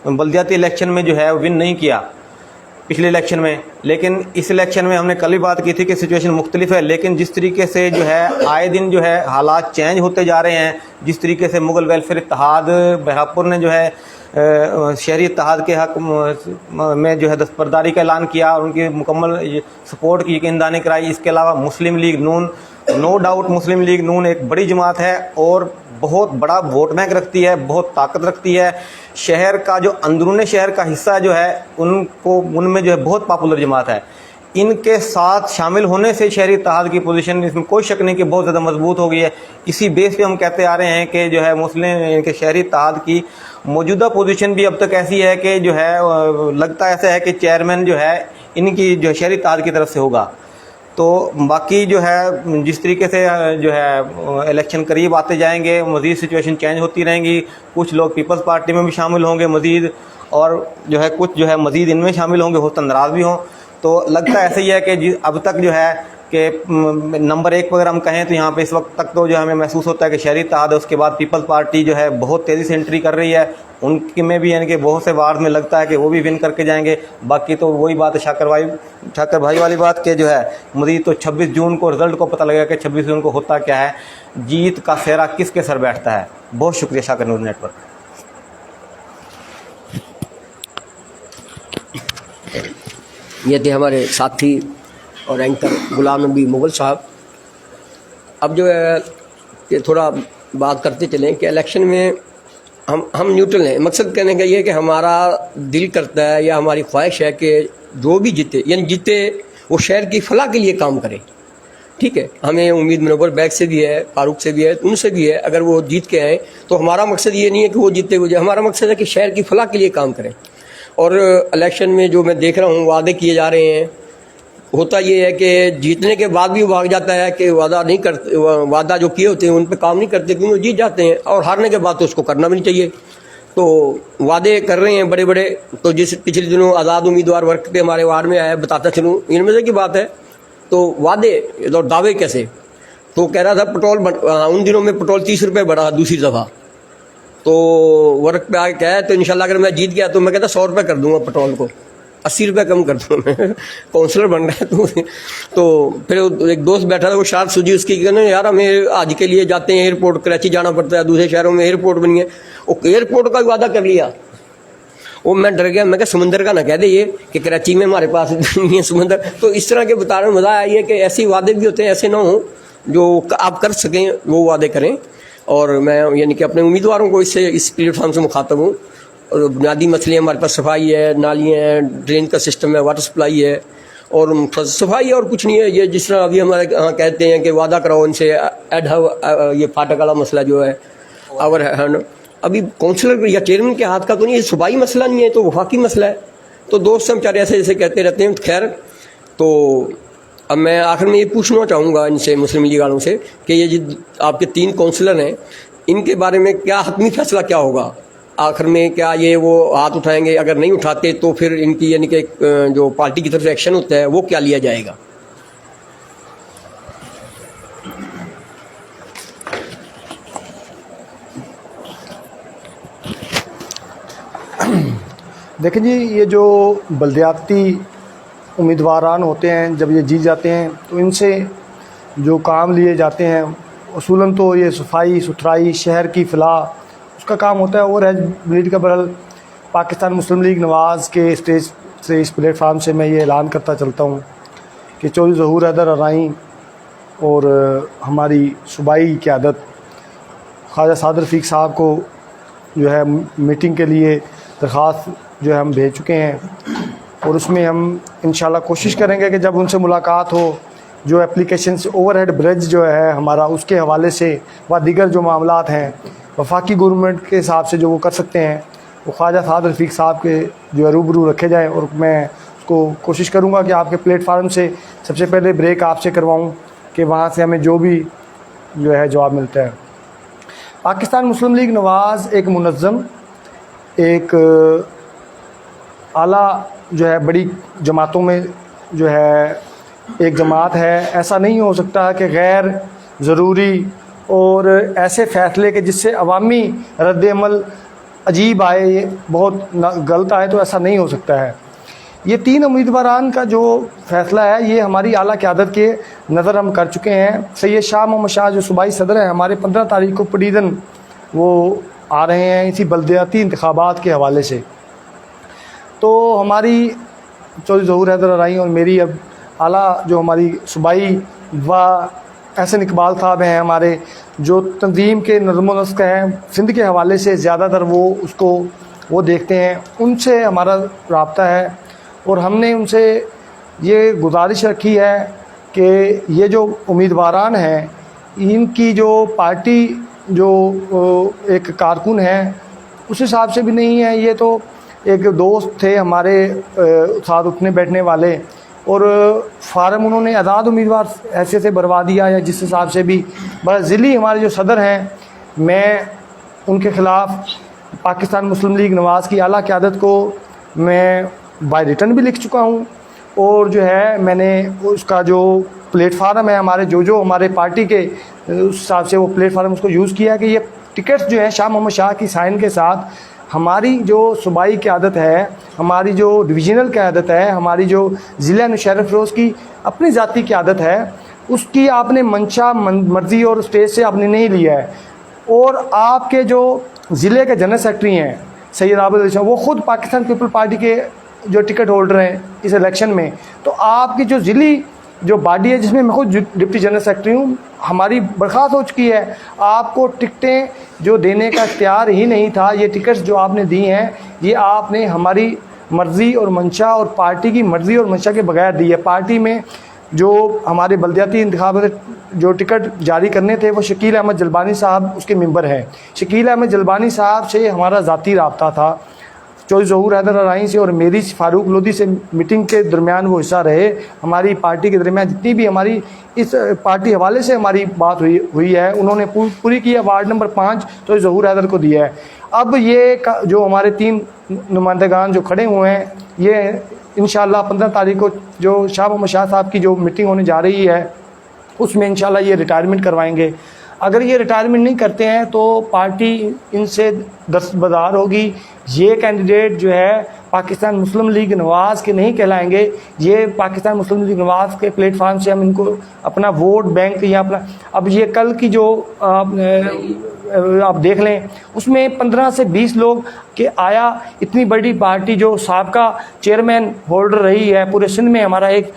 بلدیاتی الیکشن میں جو ہے ون نہیں کیا پچھلے الیکشن میں, لیکن اس الیکشن میں ہم نے کل ہی بات کی تھی کہ سچویشن مختلف ہے. لیکن جس طریقے سے جو ہے آئے دن جو ہے حالات چینج ہوتے جا رہے ہیں, جس طریقے سے مغل ویلفیئر اتحاد مہراب پور نے جو ہے شہری اتحاد کے حق میں جو ہے دستبرداری کا اعلان کیا اور ان کی مکمل سپورٹ کی یقین دہانی کرائی. اس کے علاوہ مسلم لیگ نون, نو ڈاؤٹ مسلم لیگ نون ایک بڑی جماعت ہے اور بہت بڑا ووٹ بینک رکھتی ہے, بہت طاقت رکھتی ہے. شہر کا جو اندرون شہر کا حصہ جو ہے ان میں جو ہے بہت پاپولر جماعت ہے. ان کے ساتھ شامل ہونے سے شہری اتحاد کی پوزیشن اس میں کوئی شک نہیں کہ بہت زیادہ مضبوط ہو گئی ہے. اسی بیس پہ ہم کہتے آ رہے ہیں کہ جو ہے مسلم کے شہری اتحاد کی موجودہ پوزیشن بھی اب تک ایسی ہے کہ جو ہے لگتا ایسا ہے کہ چیئرمین جو ہے ان کی جو شہری اتحاد کی طرف سے ہوگا. تو باقی جو ہے جس طریقے سے جو ہے الیکشن قریب آتے جائیں گے مزید سچویشن چینج ہوتی رہیں گی. کچھ لوگ پیپلز پارٹی میں بھی شامل ہوں گے مزید, اور جو ہے کچھ جو ہے مزید ان میں شامل ہوں گے, ہو ناراض بھی ہوں. تو لگتا ایسا ہی ہے کہ اب تک جو ہے کہ نمبر 1 پر اگر ہم کہیں تو یہاں پہ اس وقت تک تو جو ہمیں محسوس ہوتا ہے کہ شہری اتحاد ہے, اس کے بعد پیپلز پارٹی جو ہے بہت تیزی سے انٹری کر رہی ہے. ان کی میں بھی یعنی کہ بہت سے وارڈ میں لگتا ہے کہ وہ بھی ون کر کے جائیں گے. باقی تو وہی بات ہے شاکر بھائی والی بات کہ جو ہے مزید تو 26 جون کو رزلٹ کو پتہ لگے گا کہ 26 جون کو ہوتا کیا ہے, جیت کا سہرا کس کے سر بیٹھتا ہے. بہت شکریہ شاکر نیوز نیٹ ورک. یہ تھے ہمارے ساتھی اور اینکر غلام نبی مغل صاحب. اب جو ہے کہ تھوڑا بات کرتے چلیں کہ الیکشن میں ہم نیوٹرل ہیں. مقصد کہنے کا یہ ہے کہ ہمارا دل کرتا ہے یا ہماری خواہش ہے کہ جو بھی جیتے یعنی جیتے وہ شہر کی فلاح کے لیے کام کرے. ٹھیک ہے, ہمیں امید منور بیگ سے بھی ہے, فاروق سے بھی ہے, ان سے بھی ہے. اگر وہ جیت کے آئیں تو ہمارا مقصد یہ نہیں ہے کہ وہ جیتے ہوئے جائے, ہمارا مقصد ہے کہ شہر کی فلاح کے لیے کام کریں. اور الیکشن میں جو میں دیکھ رہا ہوں وعدے کیے جا رہے ہیں, ہوتا یہ ہے کہ جیتنے کے بعد بھی وہ بھاگ جاتا ہے کہ وعدہ نہیں کرتے, وعدہ جو کیے ہوتے ہیں ان پہ کام نہیں کرتے کیونکہ وہ جیت جاتے ہیں, اور ہارنے کے بعد تو اس کو کرنا بھی نہیں چاہیے. تو وعدے کر رہے ہیں بڑے بڑے. تو جس پچھلے دنوں آزاد امیدوار ورک پہ ہمارے وارڈ میں آیا, بتاتا چلوں ان میں سے کی بات ہے. تو وعدے اور دعوے کیسے, تو کہہ رہا تھا پٹرول ان دنوں میں پٹرول 30 روپے بڑھا دوسری دفعہ. تو ورک پہ آ کے کہا تو انشاءاللہ اگر میں جیت گیا تو میں کہتا 100 روپے کر دوں گا پٹرول کو. 80 रुपये कम कर दूँ मैं काउंसलर बन रहा है तो फिर एक दोस्त बैठा था, वो शायद सूझी उसकी कि ना यार हमें आज के लिए जाते हैं एयरपोर्ट, कराची जाना पड़ता है, दूसरे शहरों में एयरपोर्ट बनी है, वो एयरपोर्ट का वादा कर लिया। वो मैं डर गया, मैं क्या समंदर का ना कह दे ये कि कराची में हमारे पास नहीं है समंदर। तो इस तरह के बताने में मज़ा आया कि ऐसे वादे भी होते हैं, ऐसे ना हो जो आप कर सकें वो वादे करें। और मैं यानी कि अपने उम्मीदवारों को इससे इस प्लेटफॉर्म से मुखातब हूँ। और बुनियादी मसले हमारे पास सफाई है, नालियाँ हैं, ड्रेन का सिस्टम है, वाटर सप्लाई है, और सफाई और कुछ नहीं है। ये जिस तरह अभी हमारे यहाँ कहते हैं कि वादा कराओ इनसे, ये फाटक वाला मसला जो है और है ना, अभी काउंसलर या चेयरमैन के हाथ का तो नहीं, ये सूबाई मसला नहीं है, तो वफाकी मसला है। तो दोस्त हम बेचारे ऐसे ऐसे कहते रहते हैं। खैर, तो अब मैं आखिर में ये पूछना चाहूँगा इनसे, मुस्लिम लीग वालों से, कि ये जो आपके 3 काउंसलर हैं, इनके बारे में क्या हतमी फैसला क्या होगा आखिर में? क्या ये वो हाथ उठाएंगे? अगर नहीं उठाते तो फिर इनकी यानी कि जो पार्टी की तरफ से एक्शन होता है वो क्या लिया जाएगा? देखें जी, ये जो बल्दियाती उम्मीदवारान होते हैं, जब ये जीत जाते हैं तो इनसे जो काम लिए जाते हैं उसूलन तो ये सफाई सुथराई, शहर की फलाह, उसका काम होता है। और ब्लीड का बरल पाकिस्तान मुस्लिम लीग नवाज़ के स्टेज से, इस प्लेटफार्म से मैं ये ऐलान करता चलता हूँ कि चौधरी ज़हूर हैदर अराई और हमारी सूबाई क़यादत ख्वाजा साद रफ़ीक साहब को जो है मीटिंग के लिए दरख्वास्त जो है हम भेज चुके हैं। और उसमें हम इंशाल्लाह कोशिश करेंगे कि जब उनसे मुलाकात हो, जो एप्लीकेशन से ओवरहेड ब्रिज जो है हमारा, उसके हवाले से व दीगर जो मामलात हैं वफाकी गवर्नमेंट के हिसाब से जो वो कर सकते हैं, वो ख्वाजा साद रफ़ीक साहब के जो है रूबरू रखे जाएँ। और मैं उसको कोशिश करूँगा कि आपके प्लेटफार्म से सबसे पहले ब्रेक आपसे करवाऊँ कि वहाँ से हमें जो भी जो है जवाब मिलता है। पाकिस्तान मुस्लिम लीग नवाज़ एक मुनज़्ज़म, एक आला जो है बड़ी जमातों में जो है एक जमात है। ऐसा नहीं हो सकता कि गैर ज़रूरी और ऐसे फ़ैसले के जिससे अवामी रद्द-ए-अमल अजीब आए, ये बहुत गलत आए, तो ऐसा नहीं हो सकता है। ये 3 उम्मीदवारान का जो फ़ैसला है ये हमारी आला क़यादत के नज़र हम कर चुके हैं। सैयद शाह मोहम्मद शाह जो सूबाई सदर हैं, हमारे 15 तारीख को पडीदन वो आ रहे हैं इसी बल्दियाती इंतखाबात के हवाले से। तो हमारी चौधरी ज़हूर हैदर अराई और मेरी अब आला जो हमारी सूबाई व एहसन इकबाल साहब हैं, हमारे जो तंजीम के नज़्म व नस्क हैं सिंध के हवाले से ज़्यादातर वो देखते हैं, उनसे हमारा रब्ता है। और हमने उनसे ये गुजारिश रखी है कि ये जो उम्मीदवारान हैं, इनकी जो पार्टी जो एक कारकुन है उस हिसाब से भी नहीं है। ये तो एक दोस्त थे हमारे साथ उठने बैठने वाले, और फार्म उन्होंने आज़ाद उम्मीदवार ऐसे से भरवा दिया, या जिस हिसाब से भी बस ज़िली हमारे जो सदर हैं, मैं उनके ख़िलाफ़ पाकिस्तान मुस्लिम लीग नवाज़ की आला क़यादत को मैं बाय रिटर्न भी लिख चुका हूँ। और जो है मैंने उसका जो प्लेटफार्म है हमारे जो हमारे पार्टी के उस हिसाब से वो प्लेटफार्म उसको यूज़ किया कि ये टिकट्स जो है शाह मोहम्मद शाह की साइन के साथ हमारी जो सूबाई क़यादत है, हमारी जो डिवीज़नल क़यादत है, हमारी जो ज़िला मुशर्रफ फ़िरोज़ की अपनी ज़ाती क़यादत है, उसकी आपने मंशा मर्ज़ी और स्टेज से आपने नहीं लिया है। और आपके जो ज़िले के जनरल सेक्रेटरी हैं सैयद आबिद अली शाह, वो ख़ुद पाकिस्तान पीपल पार्टी के जो टिकट होल्डर हैं इस इलेक्शन में। तो आपकी जो ज़िली जो बॉडी है जिसमें मैं खुद डिप्टी जनरल सेक्रेटरी हूँ, हमारी बर्खास्त हो चुकी है। आपको टिकटें जो देने का इख्तियार ही नहीं था, ये टिकट्स जो आपने दी हैं ये आपने हमारी मर्ज़ी और मंशा और पार्टी की मर्ज़ी और मंशा के बगैर दी है। पार्टी में जो हमारे बल्दियाती इंतखाबात जो टिकट जारी करने थे वो शकील अहमद जलबानी साहब उसके मेंबर हैं। शकील अहमद जलबानी साहब से हमारा ज़ाती रब्ता था, चौधरी ज़हूर हैदर अराई से और मेरी फारूक लोधी से मीटिंग के दरमियान वो हिस्सा रहे। हमारी पार्टी के दरमियान जितनी भी हमारी इस पार्टी हवाले से हमारी बात हुई है उन्होंने पूरी की है। वार्ड नंबर 5 चौधरी ज़हूर हैदर को दिया है। अब ये जो हमारे 3 नुमाइंदगान जो खड़े हुए हैं, ये इंशाअल्लाह 15 तारीख को जो शाह मोहम्मद शाह साहब की जो मीटिंग होने जा रही है उसमें इंशाअल्लाह ये रिटायरमेंट करवाएंगे। अगर ये रिटायरमेंट नहीं करते हैं तो पार्टी इनसे दस्तबरदार होगी। ये कैंडिडेट जो है पाकिस्तान मुस्लिम लीग नवाज़ के नहीं कहलाएंगे। ये पाकिस्तान मुस्लिम लीग नवाज़ के प्लेटफार्म से हम इनको अपना वोट बैंक या अपना, अब ये कल की जो आप देख लें उसमें 15 से 20 लोग के आया, इतनी बड़ी पार्टी जो साबका चेयरमैन होल्डर रही है पूरे सिंध में हमारा एक,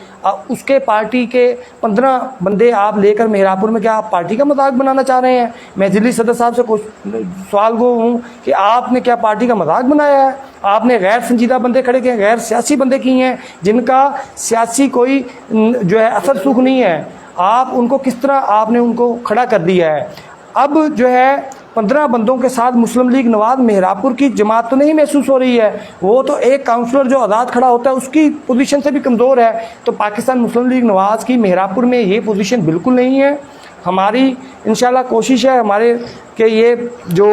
उसके पार्टी के 15 बंदे आप लेकर मेहरापुर में क्या आप पार्टी का मजाक बनाना चाह रहे हैं? मैं दिल्ली सदर साहब से कुछ सवाल गो हूँ कि आपने क्या पार्टी का मजाक बनाया है? आपने गैर संजीदा बंदे खड़े किए, गैर सियासी बंदे किए हैं जिनका सियासी कोई जो है असर सुख नहीं है, आप उनको किस तरह आपने उनको खड़ा कर दिया है। अब जो है 15 बंदों के साथ मुस्लिम लीग नवाज़ मेहरापुर की जमात तो नहीं महसूस हो रही है, वो तो एक काउंसलर जो आज़ाद खड़ा होता है उसकी पोजीशन से भी कमज़ोर है। तो पाकिस्तान मुस्लिम लीग नवाज़ की मेहरापुर में ये पोजीशन बिल्कुल नहीं है। हमारी इंशाल्लाह कोशिश है हमारे कि ये जो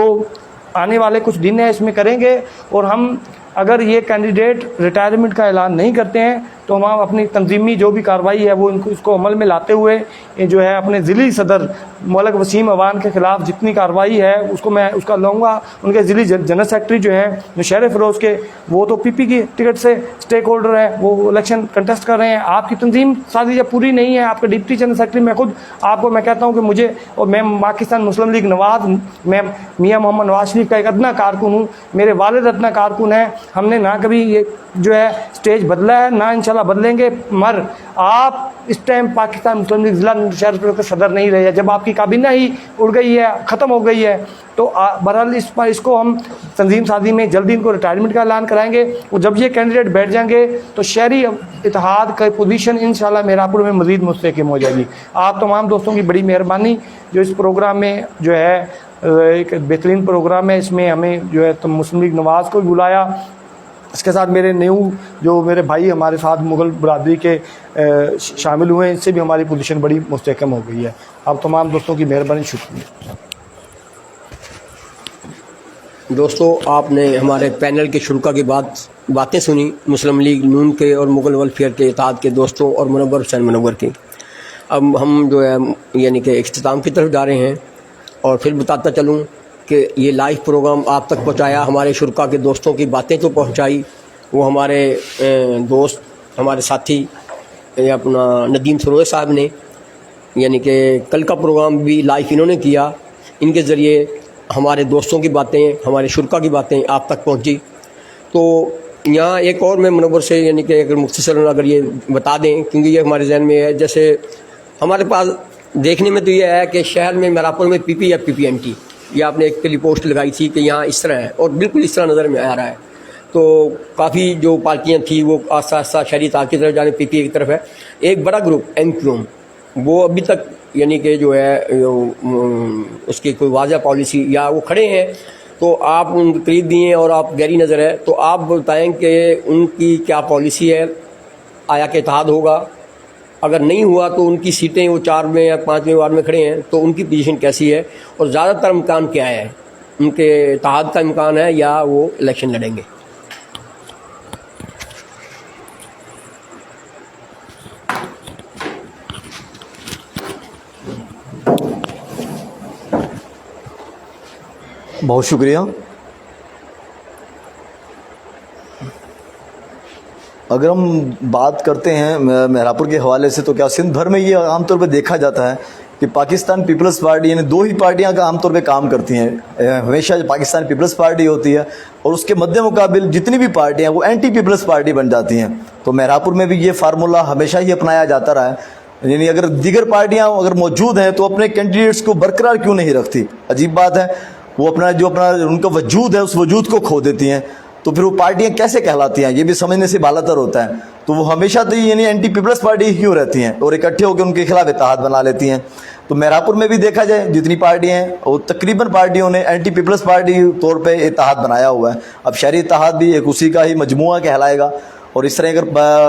आने वाले कुछ दिन है इसमें करेंगे, और हम अगर ये कैंडिडेट रिटायरमेंट का ऐलान नहीं करते हैं तो हम अपनी तंजीमी जो भी कार्रवाई है वो इनको इसको अमल में लाते हुए ये जो है अपने ज़िली सदर मौलक वसीम अवान के ख़िलाफ़ जितनी कार्रवाई है उसको मैं उसका लूँगा। उनके ज़िली जनरल सेक्रेटरी जो हैं नौशहर फ़िरोज़ के, वो तो पीपी की टिकट से स्टेक होल्डर हैं, वो इलेक्शन कंटेस्ट कर रहे हैं। आपकी तंजीम साजी जब पूरी नहीं है, आपके डिप्टी जनरल सेक्रेटरी मैं खुद आपको मैं कहता हूँ कि मुझे और मैं पाकिस्तान मुस्लिम लीग नवाज़ मैं मियाँ मोहम्मद नवाज शरीफ का एक अदना कारकुन हूँ, मेरे वालिद अदना कारकुन हैं। हमने ना कभी ये जो है स्टेज बदला है ना इंशाल्लाह बदलेंगे, मगर आप इस टाइम पाकिस्तान मुस्लिम लीग ज़िला शहर के सदर नहीं रहे हैं। जब आपकी काबीना ही उड़ गई है, ख़त्म हो गई है, तो बहरहाल इस पर इसको हम तंजीम साजी में जल्दी इनको रिटायरमेंट का ऐलान कराएंगे, और जब ये कैंडिडेट बैठ जाएंगे तो शहरी इत्तेहाद का पोजीशन इंशाल्लाह मेहरापुर में मज़ीद मुस्तहकम हो जाएगी। आप तमाम दोस्तों की बड़ी मेहरबानी जो इस प्रोग्राम में जो है एक बेहतरीन प्रोग्राम है, इसमें हमें जो है तो मुस्लिम लीग नवाज़ को भी बुलाया, इसके साथ मेरे न्यू जो मेरे भाई हमारे साथ मुग़ल बरादरी के शामिल हुए हैं, इससे भी हमारी पोजीशन बड़ी मुस्तहकम हो गई है। आप तमाम दोस्तों की मेहरबानी, शुक्रिया। दोस्तों, आपने हमारे पैनल के शुरा की बातें सुनी, मुस्लिम लीग नून के और मुग़ल वेलफेयर के इत्तेहाद के दोस्तों और मुनव्वर हुसैन मुनव्वर की। अब हम जो है यानी कि इख्तिताम की तरफ जा रहे हैं, और फिर बताता चलूँ कि ये लाइव प्रोग्राम आप तक पहुँचाया, हमारे शुरा के दोस्तों की बातें तो पहुँचाई, वो हमारे दोस्त हमारे साथी अपना नदीम सरोज साहब ने, यानी कि कल का प्रोग्राम भी लाइव इन्होंने किया, इनके ज़रिए हमारे दोस्तों की बातें हमारे शुरा की बातें आप तक पहुँची। तो यहाँ एक और मैं मुनव्वर से यानी कि अगर मुख्तसरन अगर ये बता दें, क्योंकि ये हमारे जहन में है, जैसे हमारे पास देखने में तो ये है कि शहर में मेहरापुर में पीपी या पीपीएनटी, ये आपने एक पहली पोस्ट लगाई थी कि यहाँ इस तरह है, और बिल्कुल इस तरह नज़र में आ रहा है। तो काफ़ी जो पार्टियाँ थी वो आस्ता आस्ता शहरी इत्तेहाद की तरफ जाने पीपीए की तरफ है। एक बड़ा ग्रुप एमक्यूएम, वो अभी तक यानी कि जो है उसकी कोई वाज़ह पॉलिसी या वो खड़े हैं, तो आप उनके करीब भी हैं और आप गहरी नज़र है, तो आप बताएं कि उनकी क्या पॉलिसी है, आया कि इत्तेहाद होगा, अगर नहीं हुआ तो उनकी सीटें वो 4 में या 5वें वार्ड में खड़े हैं तो उनकी पोजीशन कैसी है, और ज़्यादातर इम्कान क्या है, उनके इत्तेहाद का इम्कान है या वो इलेक्शन लड़ेंगे। बहुत शुक्रिया। अगर हम बात करते हैं मेहरापुर के हवाले से, तो क्या सिंध भर में ये आमतौर पर देखा जाता है कि पाकिस्तान पीपल्स पार्टी, यानी 2 ही पार्टियां का आमतौर पे काम करती हैं। हमेशा पाकिस्तान पीपल्स पार्टी होती है और उसके मद्दे मुकाबिल जितनी भी पार्टियां वो एंटी पीपल्स पार्टी बन जाती हैं। तो मेहरापुर में भी ये फार्मूला हमेशा ही अपनाया जाता रहा है, यानी अगर दीगर पार्टियां अगर मौजूद हैं तो अपने कैंडिडेट्स को बरकरार क्यों नहीं रखती। अजीब बात है, वो अपना उनका वजूद है उस वजूद को खो देती हैं, तो फिर वो पार्टियां कैसे कहलाती हैं, ये भी समझने से बालातर होता है। तो वो हमेशा तो यानी एंटी पीपल्स पार्टी ही क्यों रहती हैं और इकट्ठे होकर उनके खिलाफ इत्तेहाद बना लेती हैं। तो मेहरापुर में भी देखा जाए जितनी पार्टियां हैं और तकरीबन पार्टियों ने एंटी पीपल्स पार्टी तौर पे इत्तेहाद बनाया हुआ है। अब शहरी इत्तेहाद भी एक उसी का ही मजमूआ कहलाएगा। और इस तरह अगर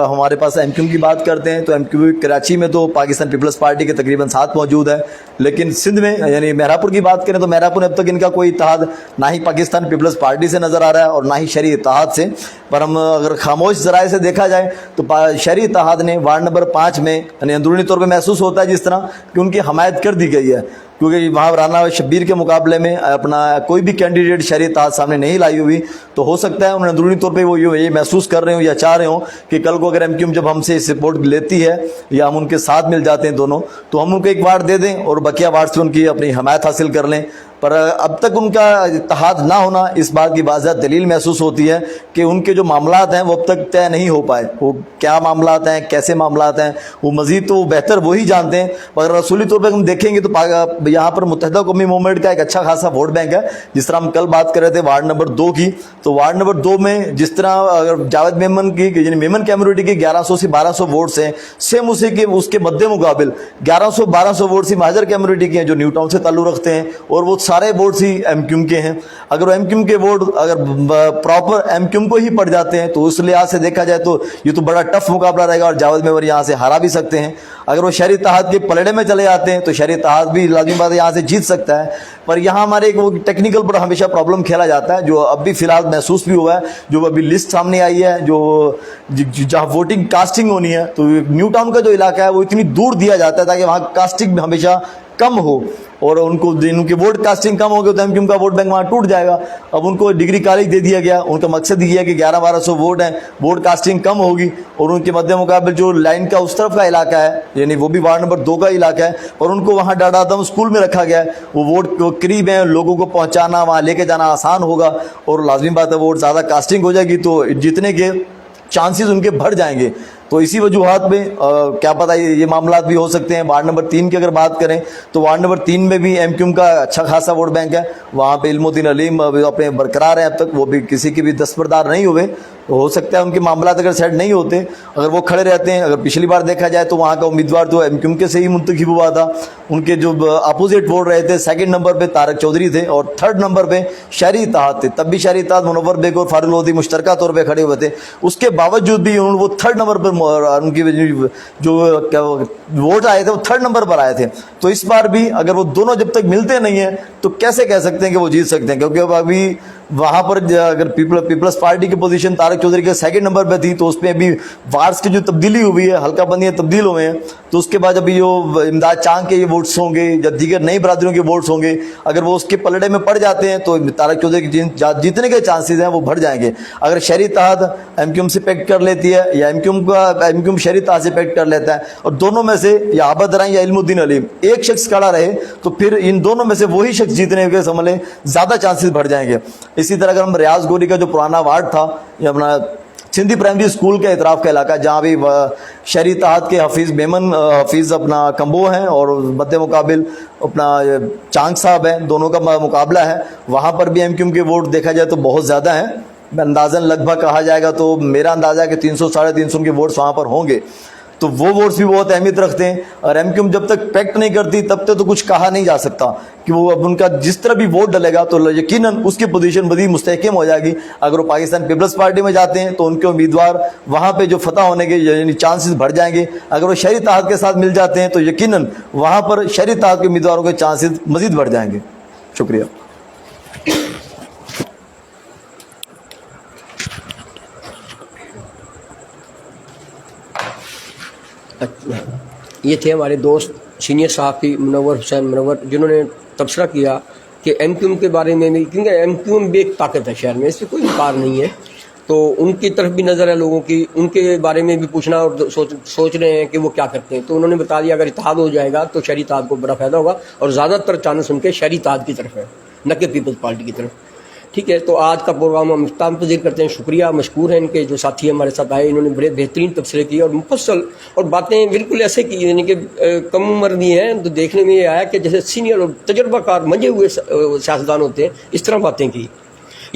हमारे पास एमक्यूएम की बात करते हैं तो एमक्यूएम कराची में तो पाकिस्तान पीपल्स पार्टी के तकरीबन 7 मौजूद है, लेकिन सिंध में यानी मेहरापुर की बात करें तो मेहरापुर में अब तक इनका कोई इत्तेहाद ना ही पाकिस्तान पीपल्स पार्टी से नज़र आ रहा है और ना ही शहरी इत्तेहाद से। पर हम अगर खामोश ज़राए से देखा जाए तो शहरी इत्तेहाद ने वार्ड नंबर 5 में यानी अंदरूनी तौर पर महसूस होता है जिस तरह कि उनकी हमायत कर दी गई है, क्योंकि वहाँ राना शब्बीर के मुकाबले में अपना कोई भी कैंडिडेट शहरी इत्तेहाद सामने नहीं लाई हुई, तो हो सकता है उन्हें अंदरूनी तौर पे वो ये महसूस कर रहे हो या चाह रहे हो कि कल को अगर एमक्यूएम जब हमसे सपोर्ट लेती है या हम उनके साथ मिल जाते हैं दोनों, तो हम उनको एक वार्ड दे दें और बकिया वार्ड से उनकी अपनी हमायत हासिल कर लें। पर अब तक उनका इत्तेहाद ना होना, इस बात की बाज़ात दलील महसूस होती है कि उनके जो मामलात हैं वो अब तक तय नहीं हो पाए। वो क्या मामलात हैं, कैसे मामलात हैं, वो मज़ीद तो बेहतर वही जानते हैं। मगर रसूली तौर पर हम देखेंगे तो यहाँ पर मुत्तहिदा कौमी मूवमेंट का एक अच्छा खासा वोट बैंक है। जिस तरह हम कल बात कर रहे थे वार्ड नंबर 2 की, तो वार्ड नंबर 2 में जिस तरह अगर जावेद मेमन की यानी मेमन कम्युनिटी की 1100 से 1200 वोट्स हैं, सेम उसी के उसके मद्दे मुकाबिल 1100-1200 वोट्स ही महाजर कम्युनिटी के हैं जो न्यू टाउन से ताल्लुक़ रखते हैं, और वो सारे वोट्स ही एमक्यूएम के हैं। अगर एमक्यूएम के वोट अगर प्रॉपर एमक्यूएम को ही पड़ जाते हैं तो उस लिहाज से देखा जाए तो ये तो बड़ा टफ मुकाबला रहेगा और जावेद मेमन यहाँ से हारा भी सकते हैं। अगर वो शहरी इत्तेहाद के पलड़े में चले जाते हैं तो शहरी इत्तेहाद भी लाज़मी बात है यहाँ से जीत सकता है। पर यहाँ हमारे एक वो टेक्निकल पर हमेशा प्रॉब्लम खेला जाता है, जो अब भी फिलहाल महसूस भी हुआ है। जो अभी लिस्ट सामने आई है, जो जहाँ वोटिंग कास्टिंग होनी है, तो न्यू टाउन का जो इलाका है वो इतनी दूर दिया जाता है ताकि वहाँ कास्टिंग हमेशा कम हो, और उनको उनकी वोट कास्टिंग कम हो गई तो एमक्यूएम का वोट बैंक वहाँ टूट जाएगा। अब उनको डिग्री कॉलेज दे दिया गया, उनका मकसद ये है कि 1100-1200 वोट हैं, वोट कास्टिंग कम होगी, और उनके मध्य मुकाबले जो लाइन का उस तरफ का इलाका है, यानी वो भी वार्ड नंबर 2 का इलाका है, और उनको वहाँ डाडादम स्कूल में रखा गया है। वो वोट करीब है, लोगों को पहुँचाना, वहाँ लेके जाना आसान होगा, और लाजमी बात है वोट ज़्यादा कास्टिंग हो जाएगी तो जीतने के चांसेस उनके बढ़ जाएंगे। तो इसी वजूहात में क्या पता ये मामलात भी हो सकते हैं। वार्ड नंबर 3 की अगर बात करें तो वार्ड नंबर 3 में भी एमक्यूएम का अच्छा खासा वोट बैंक है। वहाँ पे इल्मुद्दीन अलीम अपने बरकरार हैं अब तक, वो भी किसी की भी दस्तबरदार नहीं हुए। तो हो सकता है उनके मामलात अगर सेट नहीं होते, अगर वो खड़े रहते हैं। अगर पिछली बार देखा जाए तो वहाँ का उम्मीदवार जो एमक्यूएम के से ही मुंतखब हुआ था, उनके जो अपोजिट वोट रहे थे, सेकंड नंबर पे तारक चौधरी थे और थर्ड नंबर पे शहरी इत्तेहाद थे। तब भी शहरी इत्तेहाद मुनव्वर बेग और फारुल लोधी मुश्तरका तौर पर खड़े हुए थे। उसके बावजूद भी वो थर्ड नंबर पर उनकी जो वोट आए थे वो थर्ड नंबर पर आए थे। तो इस बार भी अगर वो दोनों जब तक मिलते नहीं है तो कैसे कह सकते हैं कि वो जीत सकते हैं, क्योंकि अब अभी वहाँ पर अगर पीपल्स पार्टी की पोजीशन तारक चौधरी के सेकंड नंबर पे थी, तो उसमें अभी वार्ड्स की जो तब्दीली हुई है, हल्का बंदियाँ तब्दील हुए हैं, तो उसके बाद अभी जो इमदाद चांग के ये वोट्स होंगे या दीगर नई बरादरियों के वोट्स होंगे, अगर वो उसके पलड़े में पड़ जाते हैं तो तारक चौधरी की जीतने के चांसेस हैं वो बढ़ जाएंगे। अगर शहरी इत्तेहाद एमक्यूएम से पैक्ट कर लेती है या एमक्यूएम शहरी इत्तेहाद से पैक्ट कर लेता है, और दोनों में से या आबद राय या इल्मुद्दीन अलीम एक शख्स खड़ा रहे, तो फिर इन दोनों में से वही शख्स जीतने के समझ लें ज़्यादा चांसेस बढ़ जाएंगे। इसी तरह अगर हम रियाज गोरी का जो पुराना वार्ड था, या अपना सिंधी प्राइमरी स्कूल के इतराफ़ का इलाका, जहाँ भी शहरी इत्तेहाद के हफीज़ अपना कंबो हैं और मद्दे मुकाबिल अपना चांग साहब हैं, दोनों का मुकाबला है, वहाँ पर भी एमक्यूएम के वोट देखा जाए तो बहुत ज़्यादा हैं। अंदाज़न लगभग कहा जाएगा तो मेरा अंदाज़ा है कि 300-350 उनके वोट्स वहाँ पर होंगे। तो वो वोट्स भी बहुत अहमियत रखते हैं, और एमक्यूएम जब तक पैक्ट नहीं करती तब तक तो कुछ कहा नहीं जा सकता कि वो अब उनका जिस तरह भी वोट डलेगा तो यकीनन उसकी पोजीशन मज़ीद मुस्तहकम हो जाएगी। अगर वो पाकिस्तान पीपल्स पार्टी में जाते हैं तो उनके उम्मीदवार वहाँ पे जो फतह होने के यानी चांसेस बढ़ जाएंगे। अगर वो शहरी इत्तेहाद के साथ मिल जाते हैं तो यकीनन वहाँ पर शहरी इत्तेहाद के उम्मीदवारों के चांसेस मज़ीद बढ़ जाएंगे। शुक्रिया। ये थे हमारे दोस्त सीनियर सहाफ़ी मुनव्वर हुसैन मुनव्वर, जिन्होंने तबसरा किया कि एमक्यूएम के बारे में भी, क्योंकि एमक्यूएम भी एक ताकत है शहर में, इससे कोई इनकार नहीं है। तो उनकी तरफ भी नज़र है लोगों की, उनके बारे में भी पूछना और सोच रहे हैं कि वो क्या करते हैं। तो उन्होंने बता दिया अगर इत्तेहाद हो जाएगा तो शहरी इत्तेहाद को बड़ा फ़ायदा होगा, और ज़्यादातर चांस उनके शहरी इत्तेहाद की तरफ है, न कि पीपल्स पार्टी की तरफ। ठीक है, तो आज का प्रोग्राम हम इख्तिताम पज़ीर करते हैं। शुक्रिया, मशकूर हैं इनके जो साथी हमारे साथ आए, इन्होंने बड़े बेहतरीन तबसरे किए और मुफस्सल, और बातें बिल्कुल ऐसे की यानी कि कम उम्र भी हैं तो देखने में ये आया कि जैसे सीनियर और तजर्बाकार मंजे हुए सियासतदान होते हैं, इस तरह बातें की।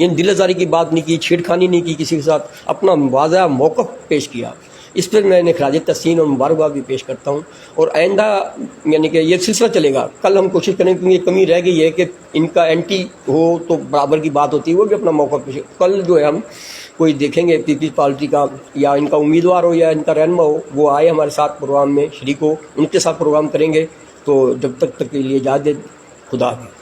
यानी दिलज़ारी की बात नहीं की, छेड़खानी नहीं की, किसी के साथ अपना वाज़ह मौक़िफ़ पेश किया। इस पर मैं इन्हें खराज तहसीन और मुबारकबाद भी पेश करता हूँ। और आइंदा यानी कि ये सिलसिला चलेगा। कल हम कोशिश करें, क्योंकि ये कमी रह गई है कि इनका एंटी हो तो बराबर की बात होती है, वो भी अपना मौका पेश। कल जो है हम कोई देखेंगे पीपल्स पार्टी का या इनका उम्मीदवार हो या इनका रहनुमा हो, वो आए हमारे साथ प्रोग्राम में शरीक हो, उनके साथ प्रोग्राम करेंगे। तो जब तक के लिए इजाज़त, खुदा हाफ़िज़।